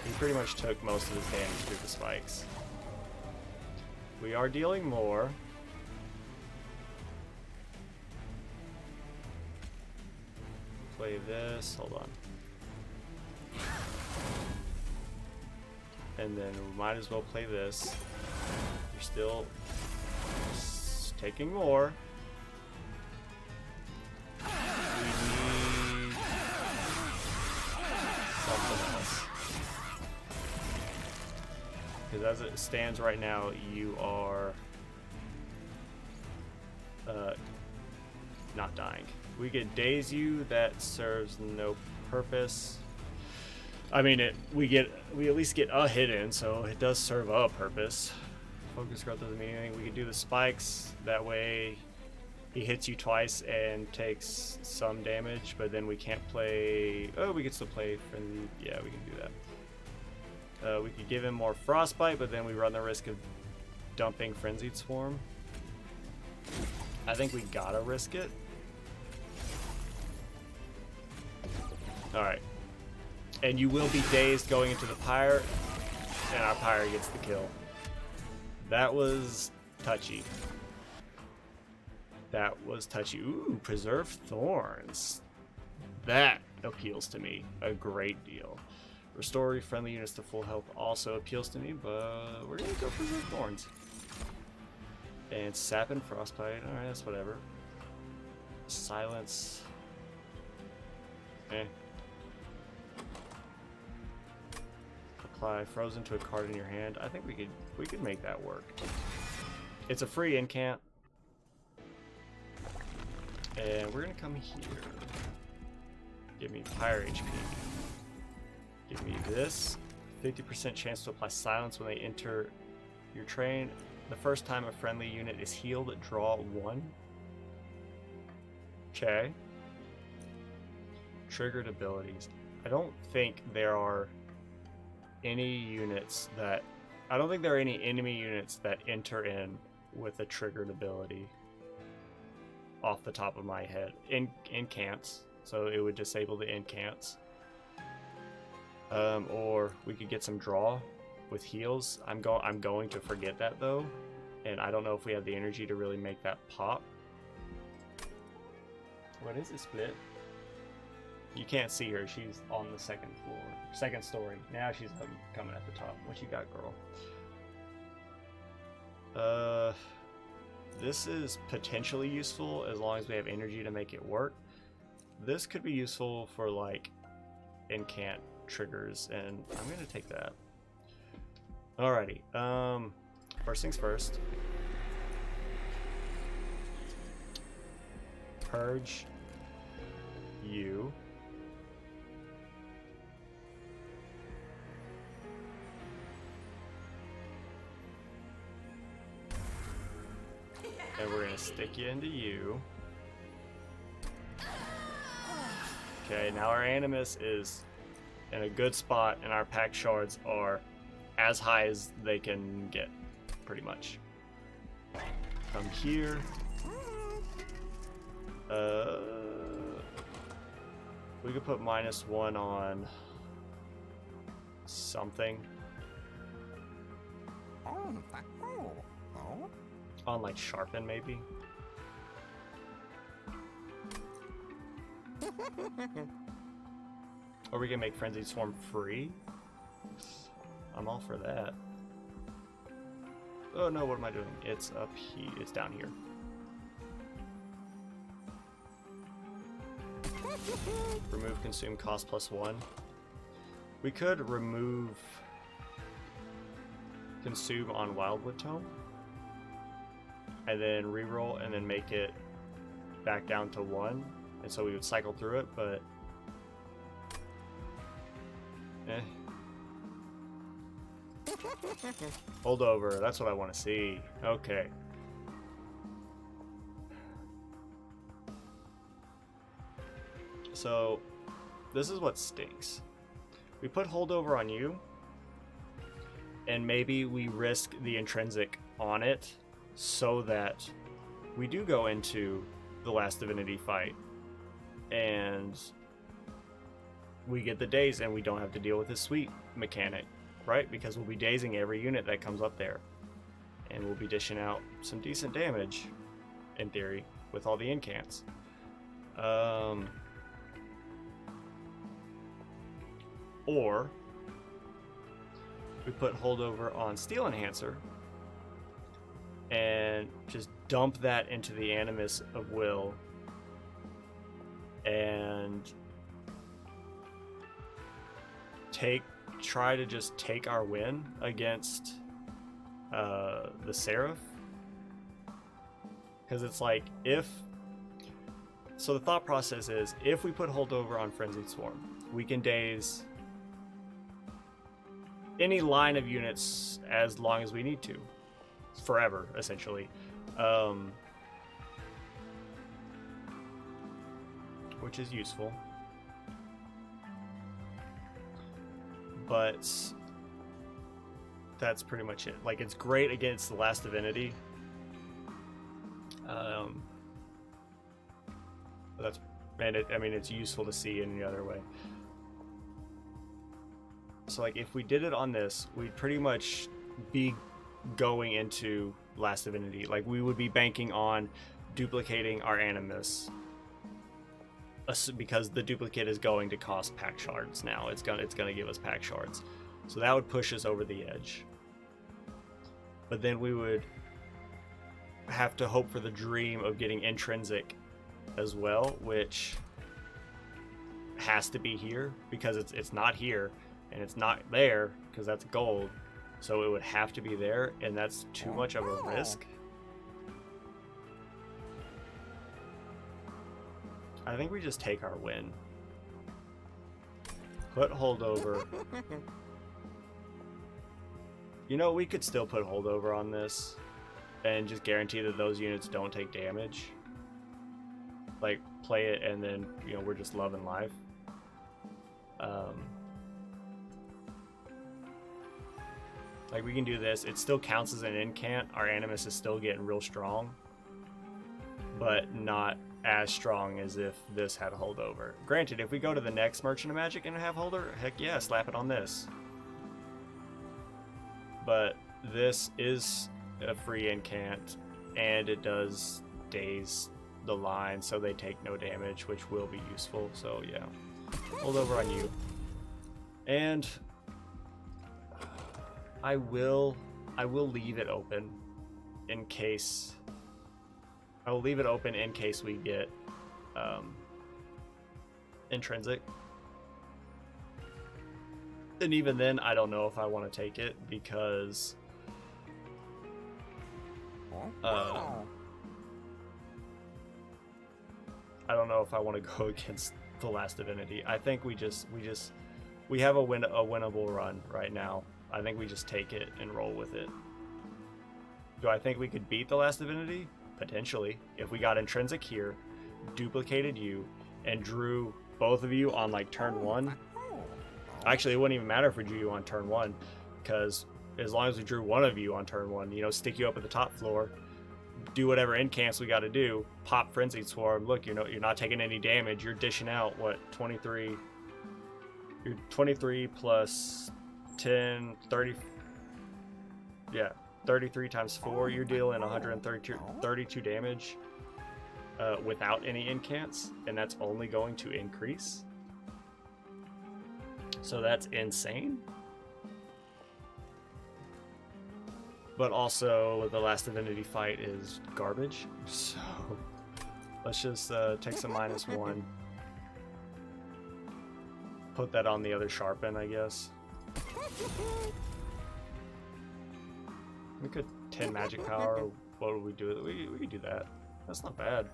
Speaker 1: He pretty much took most of his damage through the spikes. We are dealing more. Play this. Hold on. And then we might as well play this. You're still taking more. We need something else. Because as it stands right now, you are not dying. We get daze you, that serves no purpose. I mean, we at least get a hit in, so it does serve a purpose. Focus growth doesn't mean anything. We can do the spikes, that way he hits you twice and takes some damage, but then we can't play... Oh, we can still play Frenzy. Yeah, we can do that. We could give him more Frostbite, but then we run the risk of dumping Frenzied Swarm. I think we gotta risk it. Alright. And you will be dazed going into the Pyre, and our Pyre gets the kill. That was touchy. That was touchy. Ooh, Preserved Thorns. That appeals to me a great deal. Restore friendly units to full health also appeals to me, but we're gonna go Preserved Thorns. And Sap and Frostbite. Alright, that's whatever. Silence. Eh. Apply frozen to a card in your hand. I think we could make that work. It's a free incant. And we're gonna come here. Give me Pyre HP. Give me this. 50% chance to apply silence when they enter your train. The first time a friendly unit is healed, draw 1. Okay. Triggered abilities. I don't think there are any units that... I don't think there are any enemy units that enter in with a triggered ability. Off the top of my head. Incants. So it would disable the incants. Or we could get some draw with heals. I'm going to forget that though, and I don't know if we have the energy to really make that pop. What is it, Split? You can't see her. She's on the second story. Now she's coming at the top. What you got, girl? This is potentially useful as long as we have energy to make it work. This could be useful for like incant triggers, and I'm gonna take that. Alrighty. First things first. Purge you. And we're gonna stick you into you. Okay, now our Animus is in a good spot, and our pack shards are as high as they can get, pretty much. Come here. We could put -1 on something. On like Sharpen, maybe. Or we can make Frenzied Swarm free. I'm all for that. Oh no, what am I doing? It's up here. It's down here. Remove consume cost +1. We could remove consume on Wildwood Tome. And then reroll and then make it back down to 1. And so we would cycle through it, but hold over, that's what I want to see. Okay. So, this is what stinks. We put holdover on you, and maybe we risk the intrinsic on it so that we do go into the last divinity fight and we get the daze and we don't have to deal with this sweep mechanic, right? Because we'll be dazing every unit that comes up there and we'll be dishing out some decent damage in theory with all the incants. Or we put holdover on Steel Enhancer and just dump that into the Animus of Will and try to just take our win against the Seraph. Because it's like, so the thought process is, if we put holdover on Frenzied Swarm, we can daze any line of units as long as we need to. Forever, essentially. Which is useful. But that's pretty much it. Like, it's great against the last divinity. It's useful to see in the other way. So, like, if we did it on this, we'd pretty much be going into last divinity. Like, we would be banking on duplicating our Animus, because the duplicate is going to cost pack shards now. It's gonna give us pack shards, so that would push us over the edge. But then we would have to hope for the dream of getting intrinsic as well, which has to be here because it's not here and it's not there because that's gold, so it would have to be there, and that's too much of a risk. I think we just take our win. Put holdover. You know, we could still put holdover on this and just guarantee that those units don't take damage. Like, play it and then, you know, we're just loving life. Like, we can do this. It still counts as an incant. Our Animus is still getting real strong, but not as strong as if this had a holdover. Granted, if we go to the next Merchant of Magic and have holder, heck yeah, slap it on this. But this is a free incant, and it does daze the line, so they take no damage, which will be useful. So yeah, holdover on you. And I will leave it open in case. I will leave it open in case we get intrinsic. And even then, I don't know if I want to take it because I don't know if I want to go against the last divinity. I think we have a winnable run right now. I think we just take it and roll with it. Do I think we could beat the last divinity? Potentially. If we got intrinsic here, duplicated you, and drew both of you on like turn 1. Actually, it wouldn't even matter if we drew you on turn 1, because as long as we drew one of you on turn 1, you know, stick you up at the top floor, do whatever incants we got to do, pop Frenzied Swarm. Look, you're not taking any damage. You're dishing out what, 23? You're 23 plus 10, 30. Yeah, 33 times 4. You're dealing 132 damage without any incants, and that's only going to increase. So that's insane. But also, the last divinity fight is garbage. So let's just take some -1. Put that on the other sharpen, I guess. We could 10 magic power. What would we do? We could do that. That's not bad.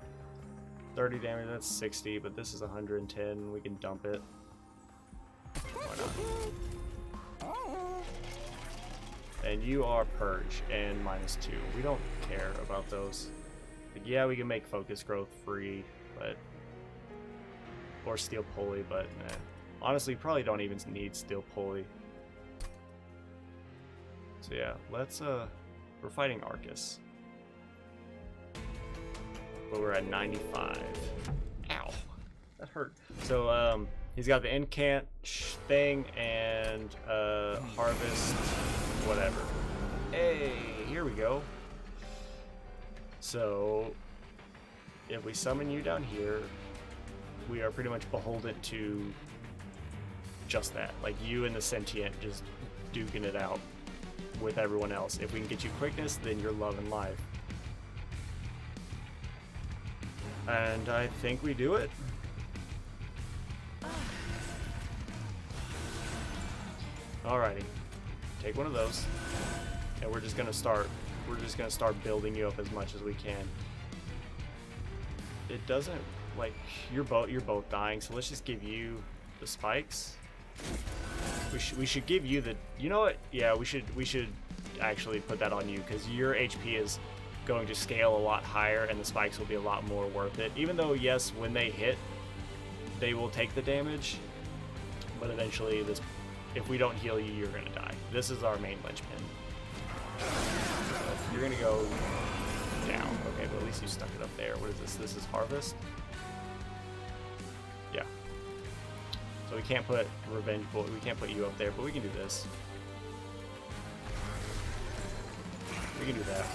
Speaker 1: 30 damage, that's 60, but this is 110. We can dump it. Why not? And you are Purge and -2. We don't care about those. Like, yeah, we can make Focus Growth free, but or Steel Pulley, but honestly, probably don't even need Steel Pulley. So yeah, let's we're fighting Arcus. but we're at 95. Ow, that hurt. So he's got the incant thing and harvest, whatever. Hey, here we go. So if we summon you down here, we are pretty much beholden to just that. Like you and the sentient just duking it out with everyone else. If we can get you quickness, then you're loving life. And I think we do it. Alrighty. Take one of those. And we're just gonna start building you up as much as we can. It doesn't, like, you're both dying, so let's just give you the spikes. We should give you the, you know what? Yeah, we should actually put that on you, because your HP is going to scale a lot higher and the spikes will be a lot more worth it. Even though, yes, when they hit, they will take the damage, but eventually if we don't heal you, you're gonna die. This is our main linchpin. You're gonna go down. Okay, but at least you stuck it up there. What is this? This is harvest? Yeah. So we can't put revenge bullet. We can't put you up there, but we can do this. We can do that.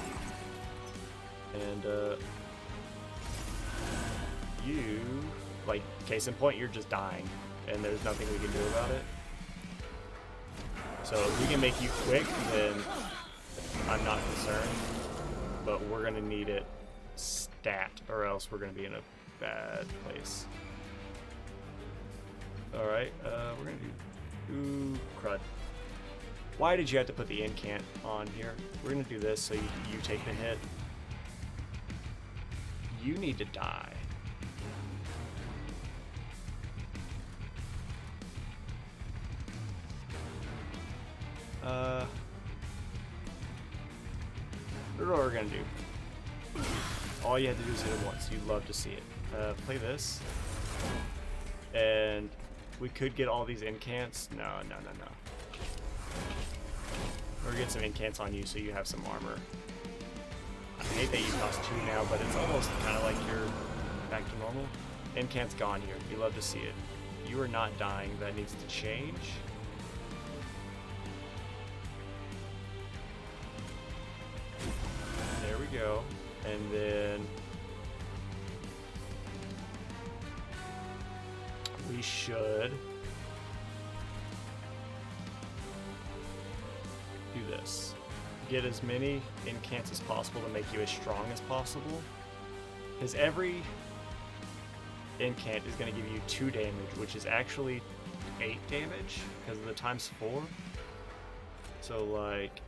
Speaker 1: And you, like, case in point, you're just dying, and there's nothing we can do about it. So if we can make you quick, then I'm not concerned. But we're gonna need it stat, or else we're gonna be in a bad place. All right, we're gonna do. Ooh, crud. Why did you have to put the incant on here? We're gonna do this so you take the hit. You need to die. Here's what we're gonna do. All you had to do is hit it once. You'd love to see it. Play this. And we could get all these incants. No. We're gonna get some incants on you so you have some armor. I hate that you cost 2 now, but it's almost kind of like you're back to normal. Incant's gone here. You love to see it. You are not dying. That needs to change. There we go. And then we should do this. Get as many incants as possible to make you as strong as possible. Because every incant is going to give you 2 damage, which is actually 8 damage because of the times 4. So, like,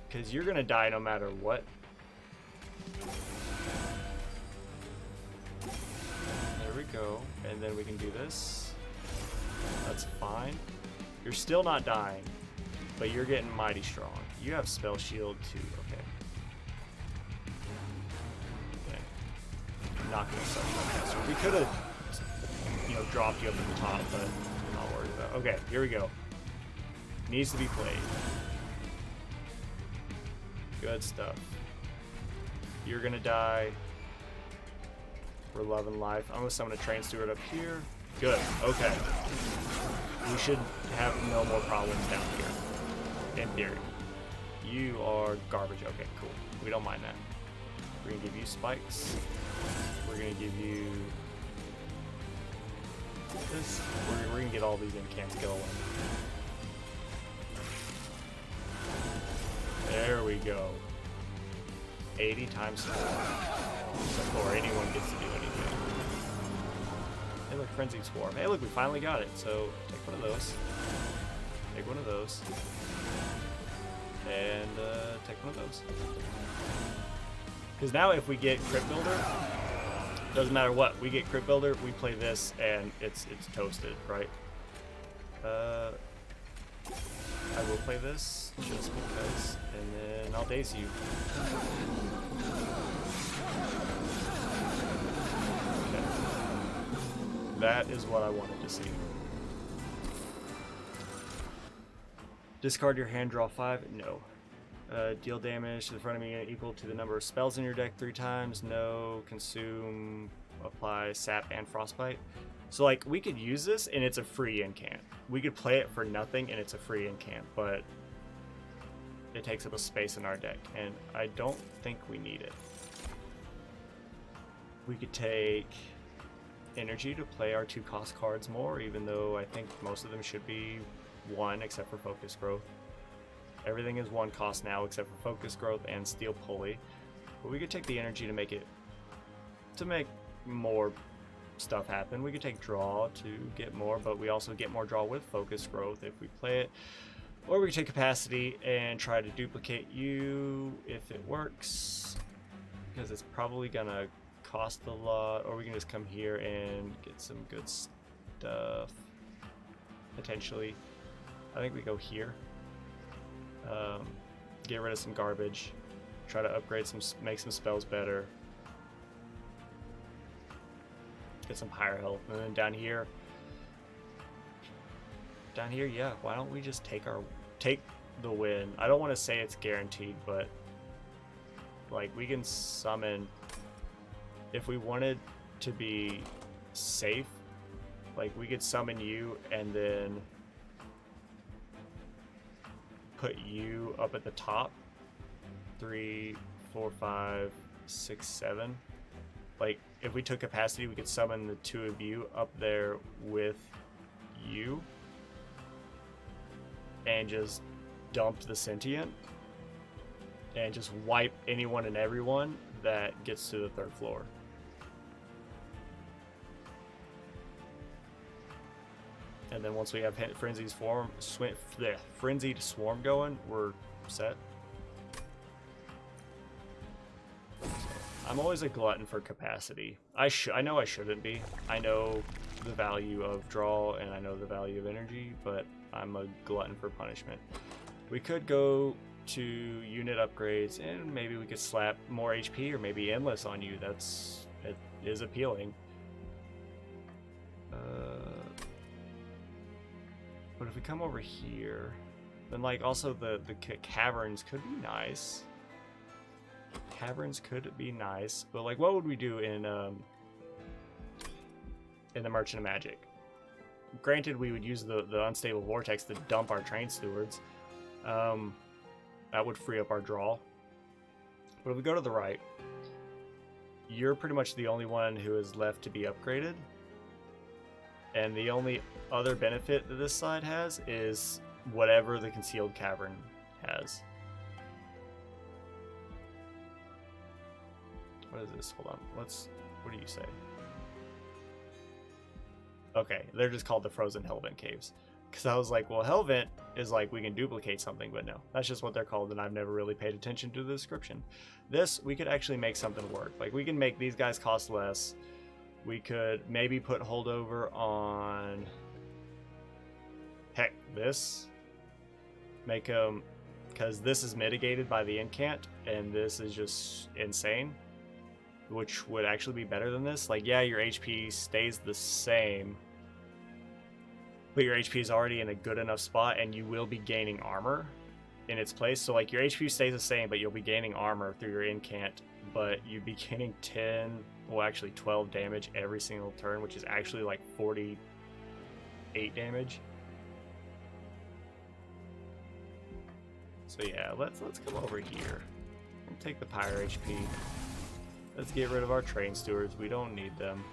Speaker 1: because you're going to die no matter what. There we go. And then we can do this. That's fine. You're still not dying, but you're getting mighty strong. You have spell shield too. Okay. Not gonna suck like that. So we could have, dropped you up at the top, but I'm not worried about. Okay, here we go. Needs to be played. Good stuff. You're gonna die. We're loving life. I'm gonna summon a train steward up here. Good. Okay. We should have no more problems down here. In theory. You are garbage. Okay, cool. We don't mind that. We're gonna give you spikes. We're gonna give you this. We're gonna get all these incants going. There we go. 80 times 4. Before anyone gets to do anything. Hey, look, Frenzied Swarm. Hey, look, we finally got it. So, take one of those. Take one of those. And, take one of those. Because now if we get Crypt Builder, doesn't matter what. We get Crypt Builder, we play this, and it's toasted, right? I will play this, just because, and then I'll daze you. Okay. That is what I wanted to see. Discard your hand, draw 5? No. Deal damage to the front enemy equal to the number of spells in your deck 3 times. No. Consume, apply sap and frostbite. So like we could use this and it's a free incant. We could play it for nothing and it's a free incant, but it takes up a space in our deck and I don't think we need it. We could take energy to play our 2 cost cards more, even though I think most of them should be 1 except for focus growth. Everything is 1 cost now except for focus growth and steel pulley. But we could take the energy to make more stuff happen. We could take draw to get more, but we also get more draw with focus growth if we play it. Or we could take capacity and try to duplicate you if it works, because it's probably gonna cost a lot. Or we can just come here and get some good stuff potentially. I think we go here, get rid of some garbage, try to upgrade make some spells better, get some higher health, and then down here, yeah, why don't we just take the win? I don't want to say it's guaranteed, but like we can summon if we wanted to be safe. Like we could summon you and then put you up at the top. 3, 4, 5, 6, 7. Like if we took capacity, we could summon the 2 of you up there with you and just dump the sentient and just wipe anyone and everyone that gets to the 3rd floor. And then once we have Frenzied Swarm going, we're set. I'm always a glutton for capacity. I know I shouldn't be. I know the value of draw and I know the value of energy, but I'm a glutton for punishment. We could go to unit upgrades and maybe we could slap more HP or maybe endless on you. It is appealing. But if we come over here, then like also the caverns could be nice. Caverns could be nice, but like what would we do in the Merchant of Magic? Granted, we would use the unstable vortex to dump our train stewards. That would free up our draw. But if we go to the right, you're pretty much the only one who is left to be upgraded. And the only other benefit that this side has is whatever the concealed cavern has. What is this? Hold on. What do you say? Okay, they're just called the Frozen Hellvent Caves. Because I was like, well, Hellvent is like we can duplicate something, but no. That's just what they're called, and I've never really paid attention to the description. This, we could actually make something work. Like, we can make these guys cost less. We could maybe put holdover on... Heck, this. Make them... Because this is mitigated by the incant, and this is just insane. Which would actually be better than this. Like, yeah, your HP stays the same, but your HP is already in a good enough spot, and you will be gaining armor in its place. So, like, your HP stays the same, but you'll be gaining armor through your incant, but you'd be gaining 10, well, actually 12 damage every single turn, which is actually like 48 damage. So yeah, let's come over here and take the Pyre HP. Let's get rid of our train stewards. We don't need them.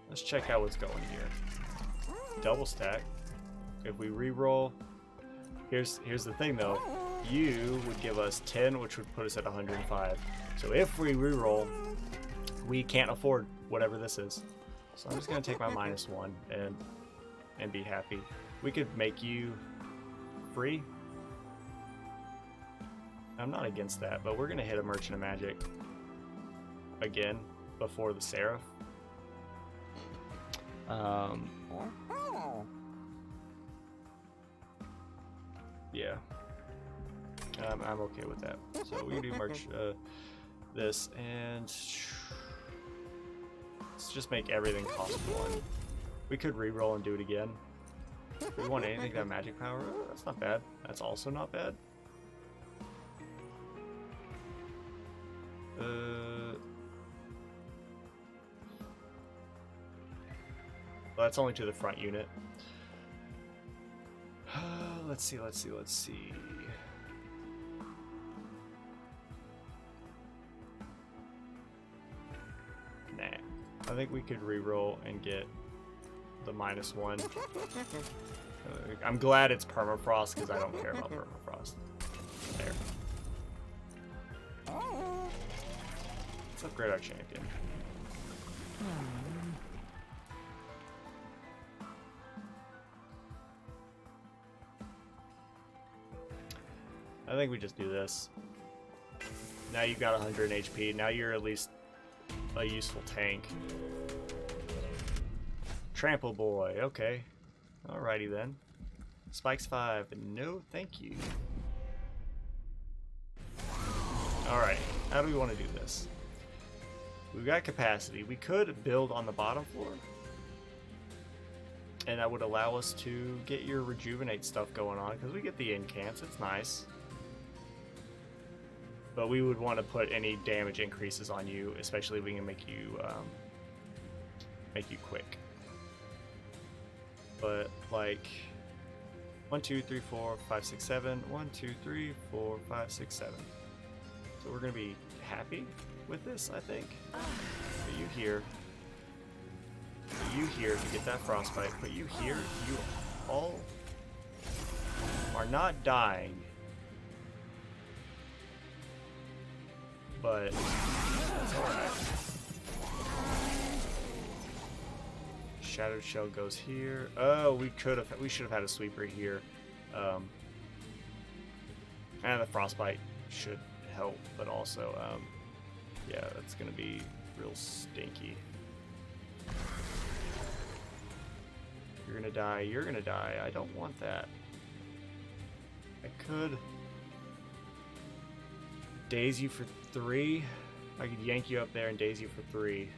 Speaker 1: Let's check out what's going here. Double stack. If we re-roll, here's the thing though. You would give us 10, which would put us at 105. So if we re-roll, we can't afford whatever this is. So I'm just gonna take my -1 and be happy. We could make you free. I'm not against that, but we're gonna hit a Merchant of Magic again before the Seraph. Yeah, I'm okay with that. So we can do this, and let's just make everything cost 1. We could re-roll and do it again. If we want anything that magic power, that's not bad. That's also not bad. Well, that's only to the front unit. Let's see. Nah. I think we could reroll and get the -1. I'm glad it's permafrost because I don't care about permafrost. There. Let's upgrade our champion. I think we just do this. Now you've got 100 HP. Now you're at least a useful tank. Trample boy. Okay. Alrighty then. Spikes 5. No, thank you. Alright. How do we want to do this? We've got capacity. We could build on the bottom floor. And that would allow us to get your rejuvenate stuff going on, because we get the incants. It's nice. But we would want to put any damage increases on you, especially if we can make you quick. But like 1, 2, 3, 4, 5, 6, 7. 1, 2, 3, 4, 5, 6, 7. So we're gonna be happy with this, I think. Put you here. Put you here to get that frostbite. Put you here. You all are not dying. But that's alright. Shattered Shell goes here. Oh, we should have had a sweeper here. And the frostbite should help, but also, yeah, that's gonna be real stinky. You're gonna die. You're gonna die. I don't want that. I could daze you for 3. I could yank you up there and daze you for 3.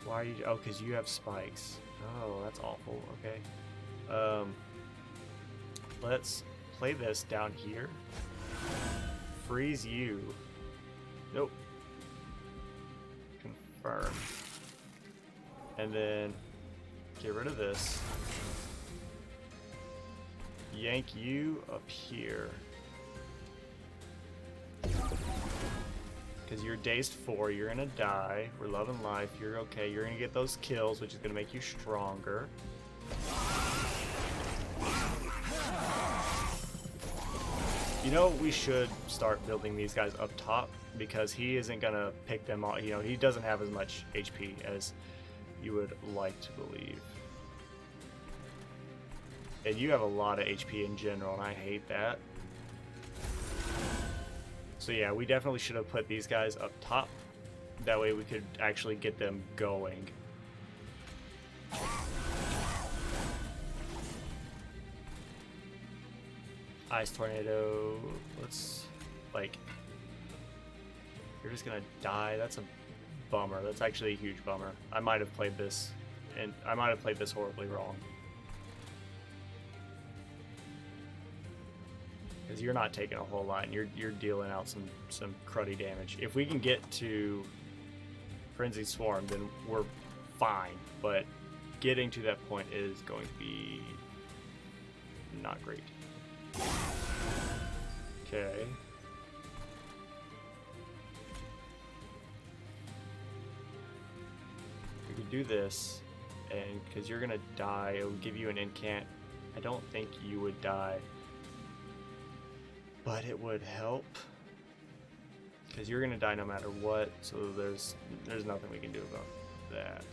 Speaker 1: Why are you? Oh, because you have spikes. Oh, that's awful. Okay. Let's play this down here. Freeze you. Nope. Confirm. And then get rid of this. Yank you up here. Because you're dazed 4, you're gonna die. We're loving life, you're okay. You're gonna get those kills, which is gonna make you stronger. You know, we should start building these guys up top, because he isn't gonna pick them all. You know, he doesn't have as much HP as you would like to believe. And you have a lot of HP in general, and I hate that. So yeah, we definitely should have put these guys up top. That way we could actually get them going. Ice Tornado. Let's, like... You're just gonna die. That's a bummer. That's actually a huge bummer. I might have played this, and I might have played this horribly wrong. Because you're not taking a whole lot, and you're dealing out some cruddy damage. If we can get to Frenzy Swarm, then we're fine. But getting to that point is going to be not great. Okay. We could do this, and because you're gonna die, it will give you an incant. I don't think you would die. But it would help, because you're gonna die no matter what. So there's nothing we can do about that.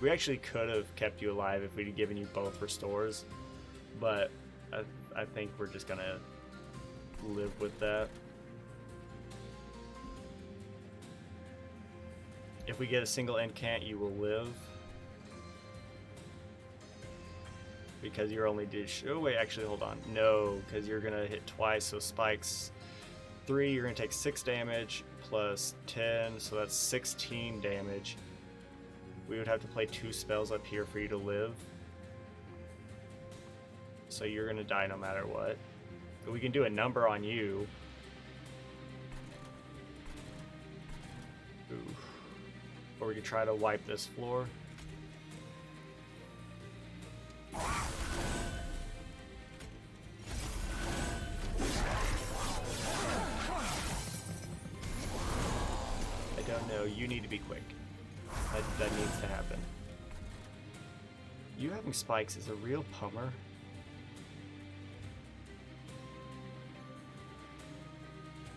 Speaker 1: We actually could have kept you alive if we'd have given you both restores, but I think we're just gonna live with that. If we get a single incant, you will live. Because you're only oh wait, actually hold on. No, because you're gonna hit twice, so spikes 3, you're gonna take 6 damage plus 10, so that's 16 damage. we would have to play 2 spells up here for you to live. So you're gonna die no matter what. But we can do a number on you. Ooh. Or we could try to wipe this floor. I don't know. You need to be quick. That needs to happen. You having spikes is a real pummer.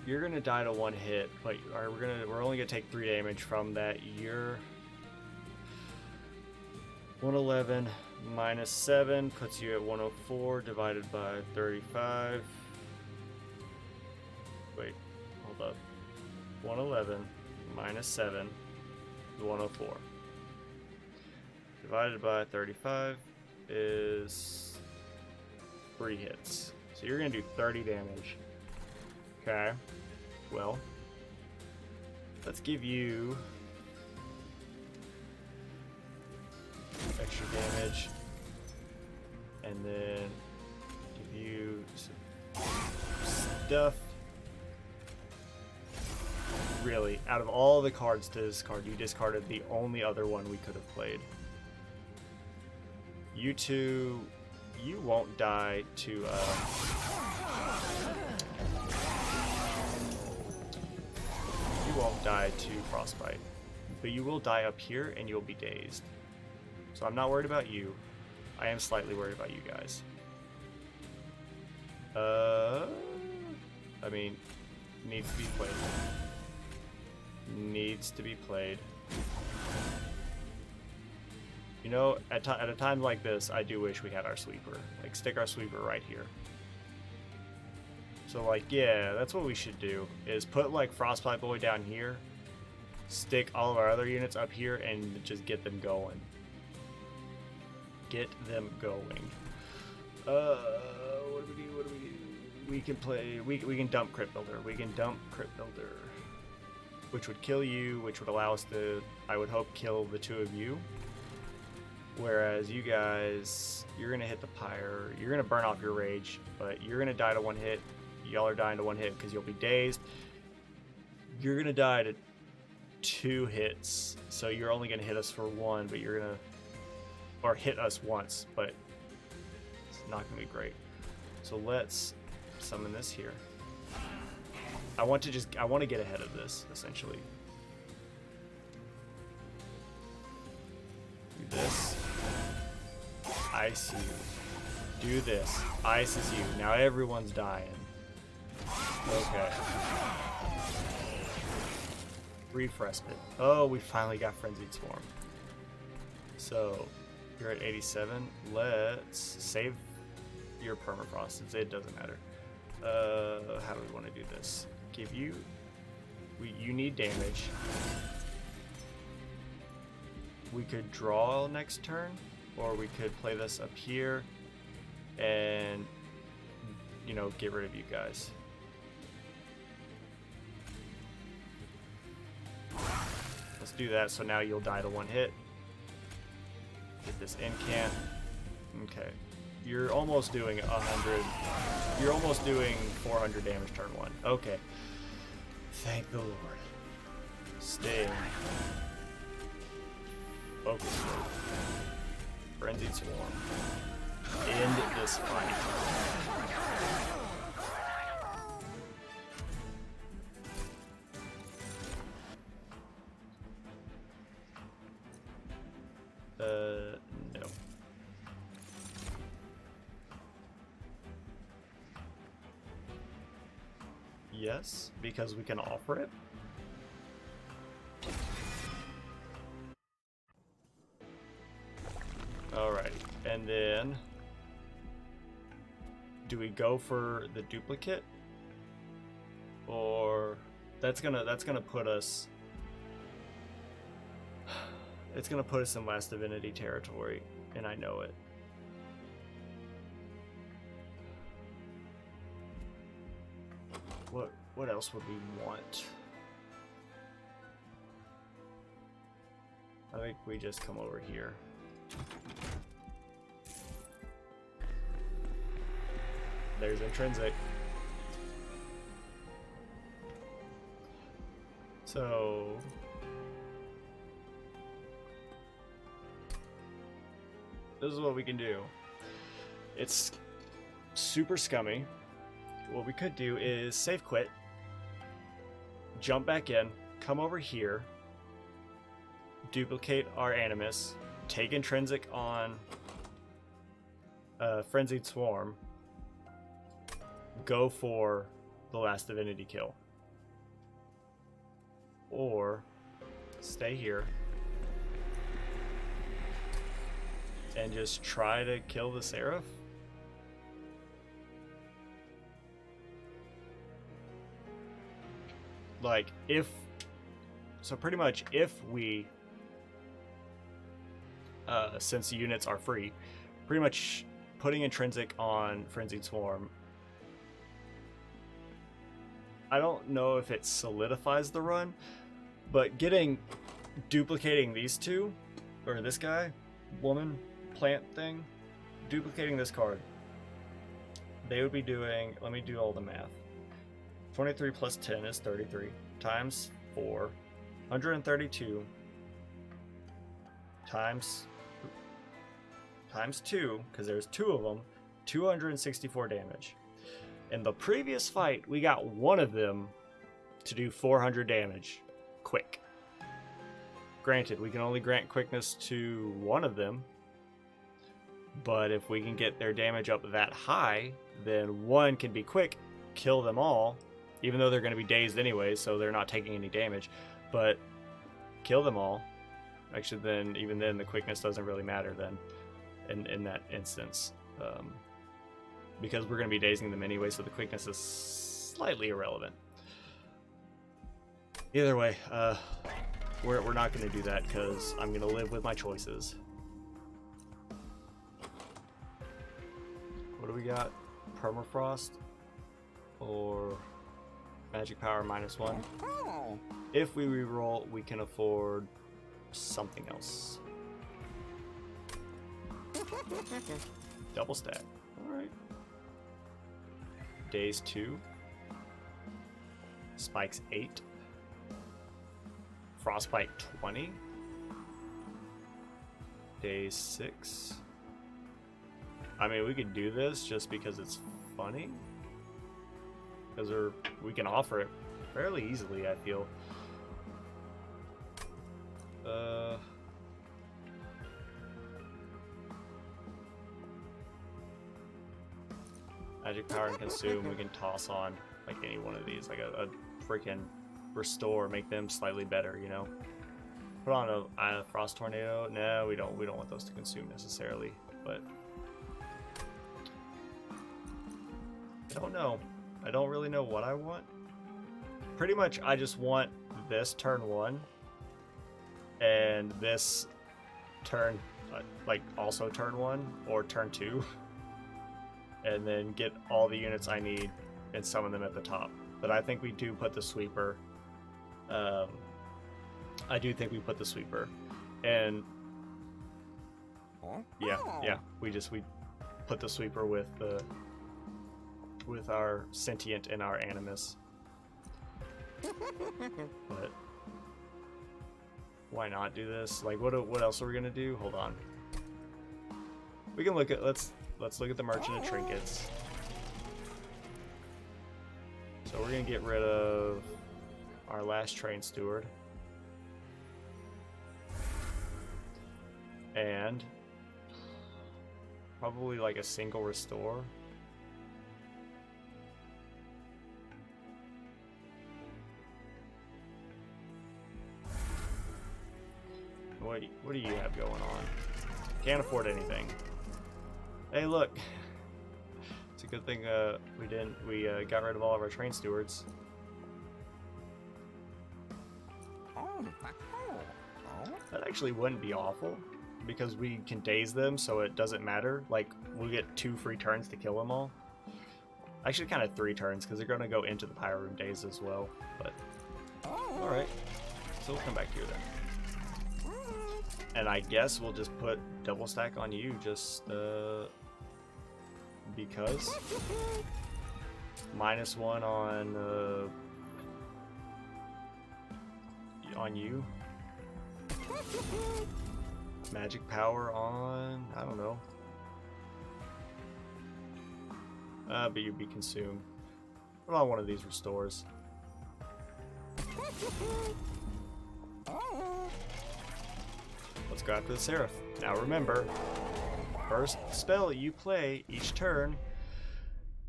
Speaker 1: You're gonna die to 1 hit, but we're only gonna take 3 damage from that. You're 111 minus 7 puts you at 104 divided by 35. Wait, hold up. 111 minus 7 is 104. Divided by 35 is 3 hits. So you're gonna do 30 damage. Okay. Well, let's give you extra damage, and then give you some stuff. Really, out of all the cards to discard, you discarded the only other one we could have played. You two, you won't die to frostbite, but you will die up here and you'll be dazed. So I'm not worried about you. I am slightly worried about you guys. I mean, needs to be played. Needs to be played. You know, at a time like this, I do wish we had our sweeper. Like, stick our sweeper right here. So, like, yeah, that's what we should do, is put, like, Frostbite Boy down here, stick all of our other units up here, and just get them going. Get them going. What do we do? What do we do? We can play, we can dump Crypt Builder. We can dump Crypt Builder, which would kill you, which would allow us to, I would hope, kill the 2 of you. Whereas you guys, you're going to hit the pyre, you're going to burn off your rage, but you're going to die to 1 hit. Y'all are dying to 1 hit because you'll be dazed. You're going to die to 2 hits, so you're only going to hit us for 1, but you're going to, or hit us once, but it's not going to be great. So let's summon this here. I want to get ahead of this, essentially. Do this. Ice you. Do this. Ices you. Now everyone's dying. Okay. Brief respite. Oh, we finally got Frenzied Swarm. So, you're at 87. Let's save your permafrost. It doesn't matter. How do we want to do this? Give you... you need damage. We could draw next turn, or we could play this up here and, you know, get rid of you guys. Let's do that, so now you'll die to 1 hit. Get this incant. Okay. You're almost doing 100. You're almost doing 400 damage turn 1. Okay. Thank the Lord. Stay. Focus mode. Frenzied Swarm. End this fight. No. Yes, because we can offer it. Alright, and then do we go for the duplicate? Or that's gonna put us, it's gonna put us in Last Divinity territory, and I know it. What else would we want? I like we just come over here. There's intrinsic. So this is what we can do. It's super scummy. What we could do is save quit, jump back in, come over here, duplicate our Animus, take intrinsic on Frenzied Swarm, go for the last divinity kill. Or stay here and just try to kill the Seraph. Like, so pretty much if we, since units are free, pretty much putting intrinsic on Frenzied Swarm, I don't know if it solidifies the run, but duplicating these two, or this guy, woman, plant thing, duplicating this card, they would be doing, let me do all the math. 23 plus 10 is 33, times 4, 132, times 2, because there's 2 of them, 264 damage. In the previous fight, we got one of them to do 400 damage, quick. Granted, we can only grant quickness to one of them, but if we can get their damage up that high, then one can be quick, kill them all, even though they're going to be dazed anyway, so they're not taking any damage, but kill them all. Actually, then even then, the quickness doesn't really matter then in that instance, because we're going to be dazing them anyway, so the quickness is slightly irrelevant. Either way, we're not going to do that because I'm going to live with my choices. What do we got? Permafrost or magic power -1? If we reroll, we can afford something else. Double stack. Alright. Days 2. Spikes 8. Frostbite 20. Days 6. I mean, we could do this just because it's funny. Because we can offer it fairly easily, I feel. Magic power and consume, we can toss on like any one of these, like a freaking restore, make them slightly better, you know. Put on a frost tornado. No, we don't want those to consume necessarily, but I don't know. I don't really know what I want. Pretty much I just want this turn 1 and this turn like also turn 1 or turn 2, and then get all the units I need and summon them at the top. But I think we do put the sweeper. I do think we put the sweeper, and yeah, we put the sweeper with our sentient and our animus. But why not do this? Like, what else are we gonna do? Hold on. We can look at let's look at the merchant of trinkets. So we're gonna get rid of our last train steward. And probably like a single restore. What do you have going on? Can't afford anything. Hey, look. It's a good thing we got rid of all of our train stewards. That actually wouldn't be awful, because we can daze them, so it doesn't matter. Like, we'll get 2 free turns to kill them all. Actually, kind of 3 turns, because they're going to go into the Pyro Room daze as well. But alright, so we'll come back here then. And I guess we'll just put double stack on you, just because. -1 on you. Magic power on, I don't know. But you'd be consumed. What about one of these restores? Let's go after the Seraph. Now remember, first spell you play each turn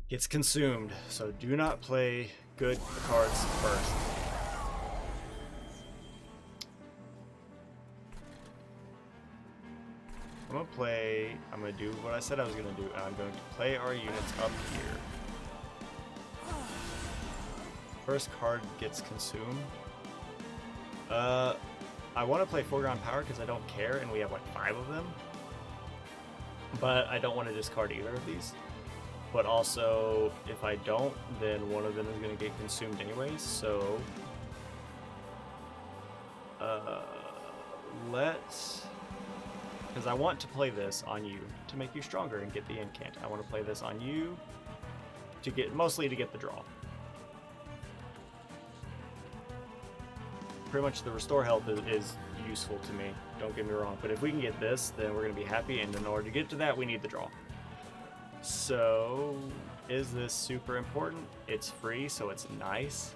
Speaker 1: gets consumed, so do not play good cards first. I'm gonna do what I said I was gonna do. I'm going to play our units up here. First card gets consumed. I want to play Foregone Power because I don't care, and we have like 5 of them. But I don't want to discard either of these. But also, if I don't, then one of them is going to get consumed anyways, so... let's... Because I want to play this on you to make you stronger and get the incant. I want to play this on you to get, mostly to get the draw. Pretty much the restore health is useful to me, don't get me wrong, but if we can get this, then we're going to be happy, and in order to get to that, we need the draw. So, is this super important? It's free, so it's nice.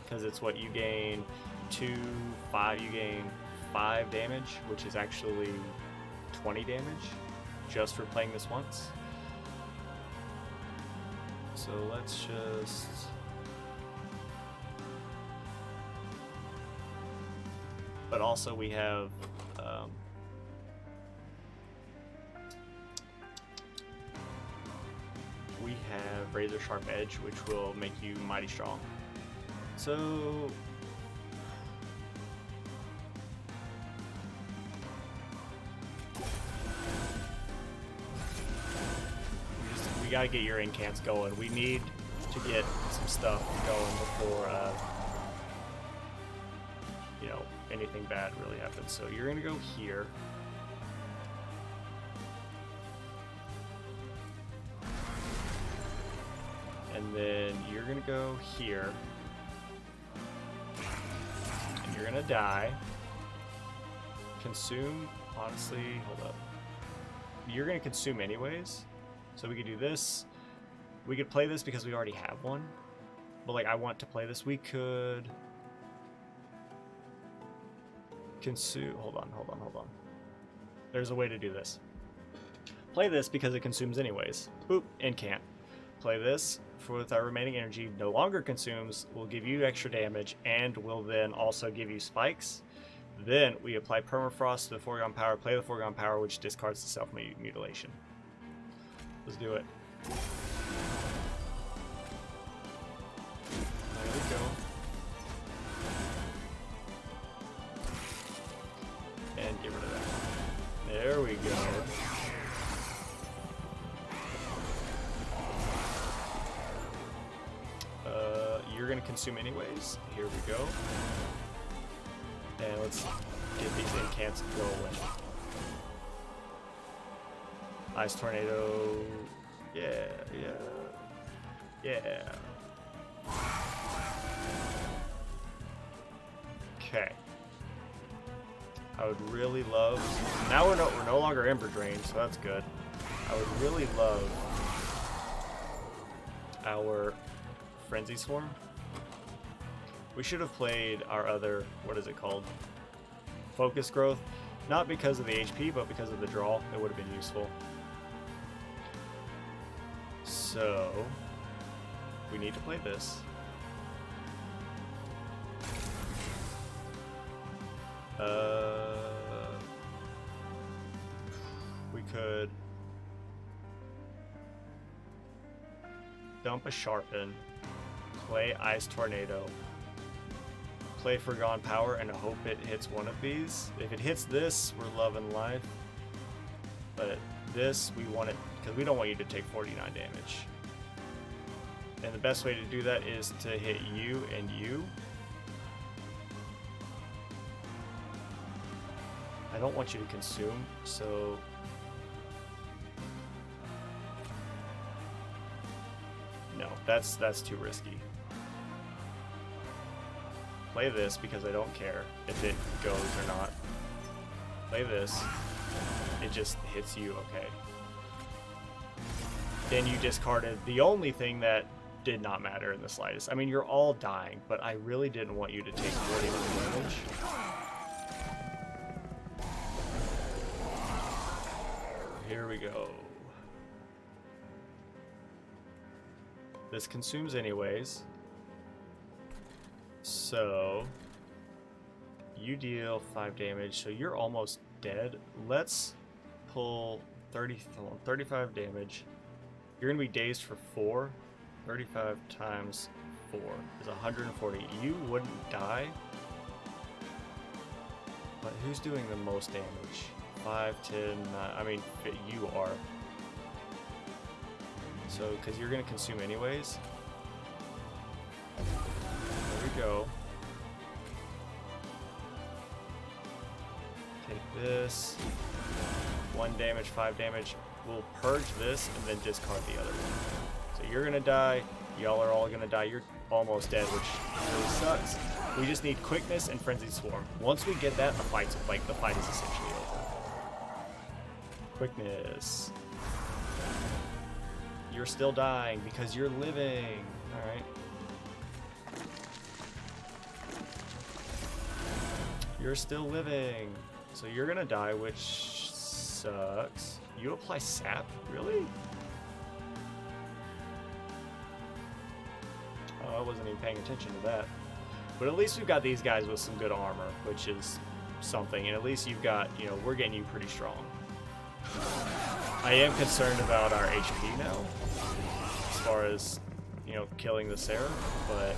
Speaker 1: Because it's what you gain 2, 5, you gain 5 damage, which is actually 20 damage, just for playing this once. So let's just... But also we have Razor Sharp Edge, which will make you mighty strong. So we gotta get your incants going. We need to get some stuff going before you know, anything bad really happens. So you're gonna go here. And then you're gonna go here. And you're gonna die. Consume, honestly, hold up. You're gonna consume anyways. So we could do this. We could play this because we already have one. But like, I want to play this. We could consume, hold on. There's a way to do this. Play this because it consumes anyways. Boop, and can't. Play this with our remaining energy, no longer consumes, will give you extra damage, and will then also give you spikes. Then we apply Permafrost to the Foregone Power, play the Foregone Power, which discards the Self-Mutilation. Let's do it. There we go. And get rid of that. There we go. You're gonna consume anyways. Here we go. And let's get these incants going. Ice Tornado. Yeah. Okay. I would really love... Now we're no longer Ember Drain, so that's good. I would really love our Frenzy Swarm. We should have played our other, what is it called? Focus Growth. Not because of the HP, but because of the draw. It would have been useful. So, we need to play this. We could dump a Sharpen, play Ice Tornado, play Foregone Power, and hope it hits one of these. If it hits this, we're loving life. But this, we want it, because we don't want you to take 49 damage. And the best way to do that is to hit you and you. I don't want you to consume, so... No, that's too risky. Play this because I don't care if it goes or not. Play this. It just hits you, okay. Then you discarded the only thing that did not matter in the slightest. I mean, you're all dying, but I really didn't want you to take 41 damage. Here we go. This consumes anyways. So you deal 5 damage, so you're almost dead. Let's pull 35 damage. You're gonna be dazed for 4. 35 times 4 is 140. You wouldn't die, but who's doing the most damage? 5, 10, 9, I mean, you are. So, because you're going to consume anyways. There we go. Take this. 1 damage, 5 damage. We'll purge this and then discard the other one. So you're going to die. Y'all are all going to die. You're almost dead, which really sucks. We just need quickness and frenzied swarm. Once we get that, the fight is essentially over. Quickness. You're still dying because you're living. Alright. You're still living. So you're gonna die, which sucks. You apply sap? Really? Oh, I wasn't even paying attention to that. But at least we've got these guys with some good armor, which is something. And at least you've got, you know, we're getting you pretty strong. I am concerned about our HP now, as far as, you know, killing the Sarah, but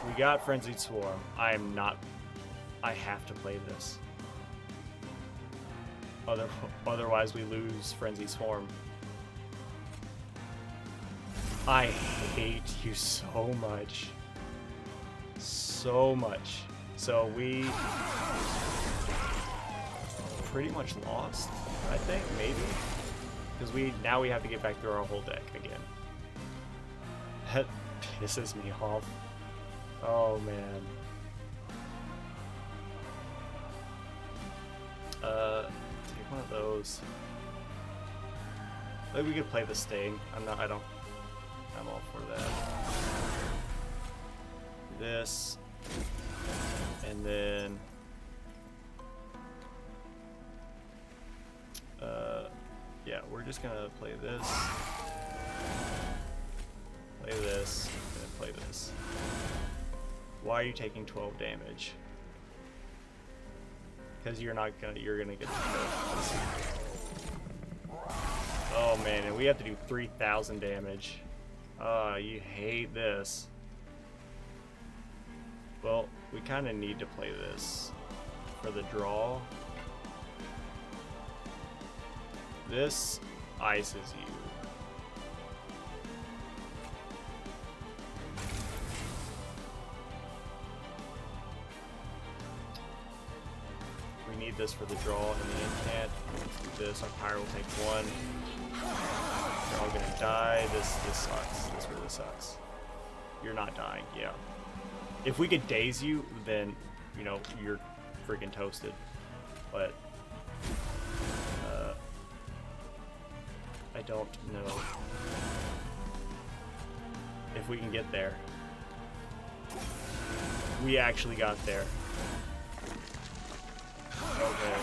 Speaker 1: we got Frenzied Swarm. I have to play this. Otherwise we lose Frenzied Swarm. I hate you so much. So much. So we pretty much lost, I think, maybe. Because now we have to get back through our whole deck again. That pisses me off. Oh man. Take one of those. Maybe we could play the Sting. I'm all for that. This. And then yeah, we're just gonna play this, and then play this. Why are you taking 12 damage? Because you're gonna get killed. Oh man, and we have to do 3,000 damage. You hate this. Well, we kind of need to play this for the draw. This ices you. We need this for the draw and the incant. Let's do this. Our pyre will take 1. You're all gonna die. This sucks. This really sucks. You're not dying, yeah. If we could daze you, then, you know, you're freaking toasted. But I don't know if we can get there. We actually got there. Okay.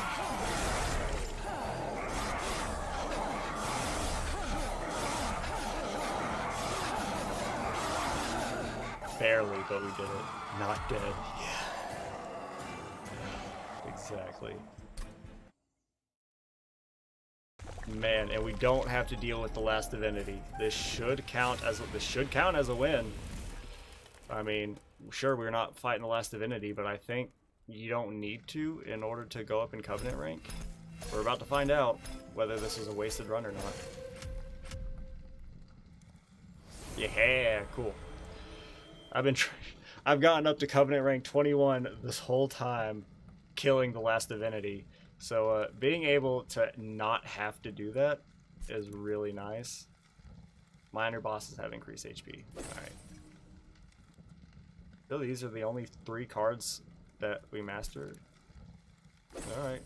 Speaker 1: Barely, but we did it. Not dead. Yeah. Exactly. Man, and we don't have to deal with the last divinity. This should count as a win. I mean, sure, we're not fighting the last divinity, but I think you don't need to in order to go up in Covenant rank. We're about to find out whether this is a wasted run or not. Yeah, cool. I've gotten up to Covenant rank 21 this whole time, killing the last divinity. So being able to not have to do that is really nice. Minor bosses have increased HP. Alright. So these are the only 3 cards that we mastered. Alright.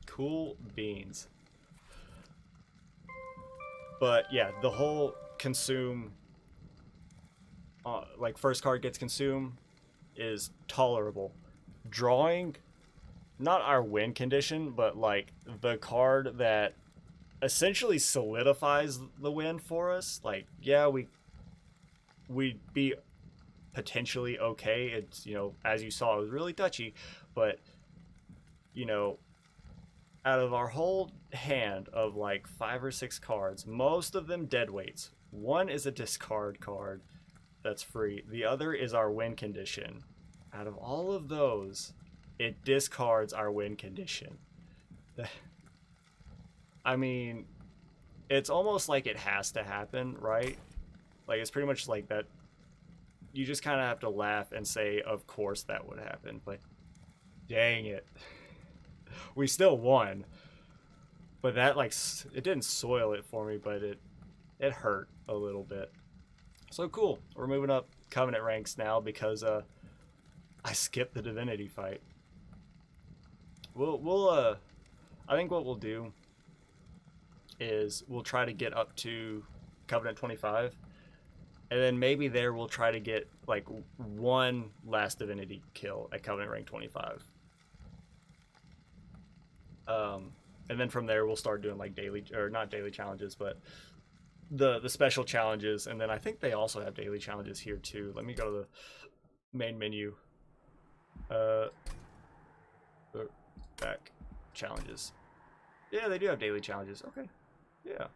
Speaker 1: Cool beans. But yeah, the whole consume, like first card gets consumed, is tolerable. Drawing, not our win condition, but like the card that essentially solidifies the win for us. Like, yeah, we'd be potentially okay. It's, you know, as you saw, it was really touchy, but you know, out of our whole hand of like 5 or 6 cards, most of them dead weights. One is a discard card that's free. The other is our win condition. Out of all of those, it discards our win condition. I mean, it's almost like it has to happen, right? Like, it's pretty much like that. You just kind of have to laugh and say, of course that would happen. But dang it. We still won. But that, like, it didn't soil it for me, but it hurt a little bit. So cool. We're moving up Covenant ranks now because I skipped the Divinity fight. I think what we'll do is we'll try to get up to Covenant 25, and then maybe there we'll try to get like one last Divinity kill at Covenant rank 25. And then from there we'll start doing like daily, or not daily challenges, but the special challenges. And then I think they also have daily challenges here too. Let me go to the main menu. Back challenges. Yeah, they do have daily challenges. Okay. Yeah.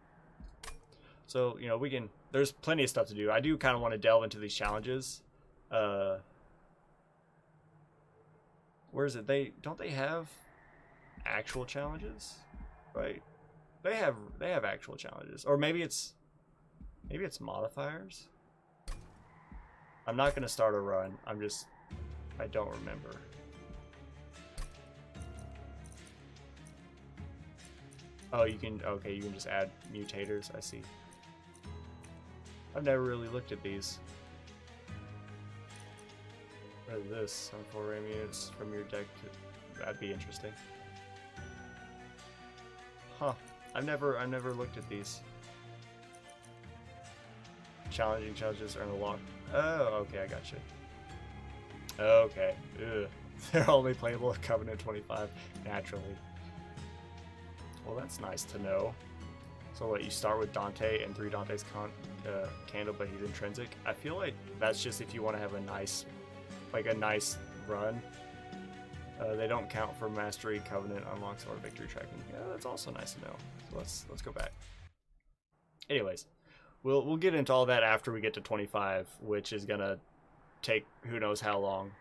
Speaker 1: So, you know, we can, there's plenty of stuff to do. I do kind of want to delve into these challenges. Where is it? Don't they have actual challenges? Right? They have actual challenges. Or maybe it's modifiers. I'm not going to start a run. I don't remember. Oh, you can just add mutators. I see. I've never really looked at these. What is this? Some 4 RAM units from your deck. That'd be interesting. Huh. I've never looked at these. Challenging challenges earn a lock. Oh, okay, I got you. Okay. Ugh. They're only playable at Covenant 25, naturally. Well, that's nice to know. So what, you start with Dante and 3 Dante's candle, but he's intrinsic? I feel like that's just if you want to have a nice run. They don't count for mastery, Covenant, unlocks, or victory tracking. Yeah, that's also nice to know. So let's go back. Anyways, we'll get into all that after we get to 25, which is gonna take who knows how long.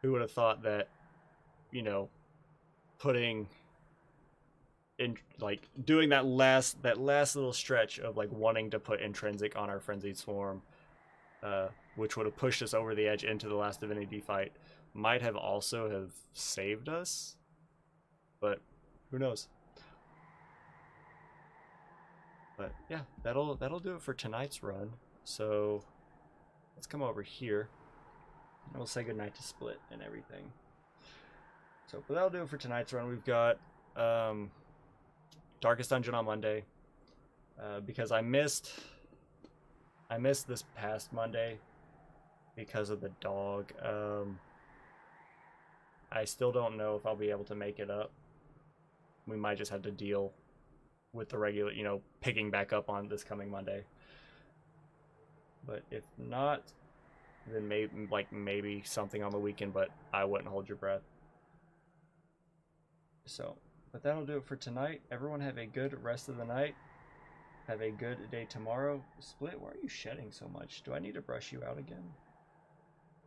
Speaker 1: Who would have thought that, you know, putting in, like, doing that last little stretch of like wanting to put intrinsic on our frenzied swarm, which would have pushed us over the edge into the last divinity fight, might have also have saved us, but who knows. But yeah, that'll do it for tonight's run. So let's come over here and we'll say goodnight to Split and everything. So, but that'll do it for tonight's run. We've got Darkest Dungeon on Monday, because I missed this past Monday because of the dog. I still don't know if I'll be able to make it up. We might just have to deal with the regular, you know, picking back up on this coming Monday. But if not, then maybe something on the weekend, but I wouldn't hold your breath. So, but that'll do it for tonight. Everyone have a good rest of the night. Have a good day tomorrow. Split, why are you shedding so much? Do I need to brush you out again?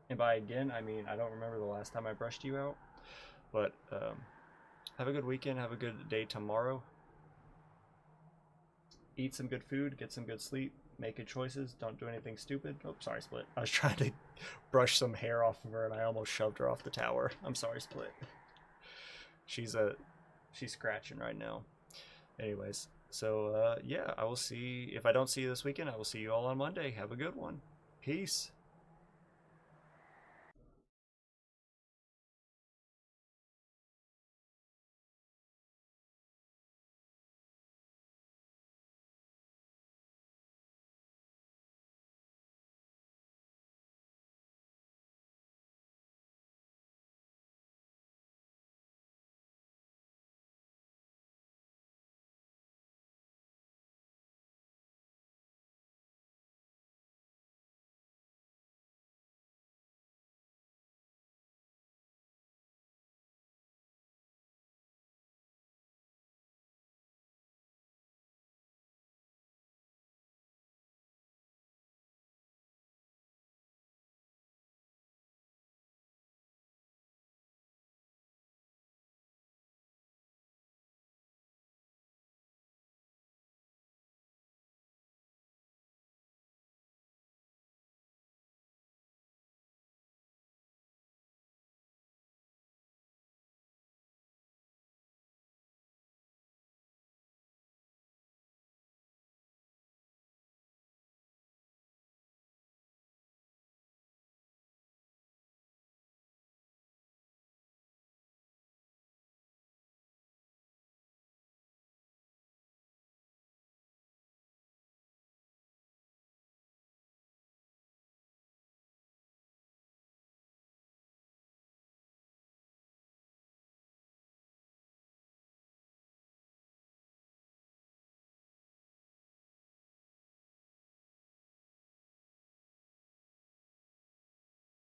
Speaker 1: And by again, I mean, I don't remember the last time I brushed you out. But have a good weekend. Have a good day tomorrow. Eat some good food. Get some good sleep. Make good choices. Don't do anything stupid. Oh, sorry, Split. I was trying to brush some hair off of her, and I almost shoved her off the tower. I'm sorry, Split. She's scratching right now. Anyways, so yeah, I will see. If I don't see you this weekend, I will see you all on Monday. Have a good one. Peace.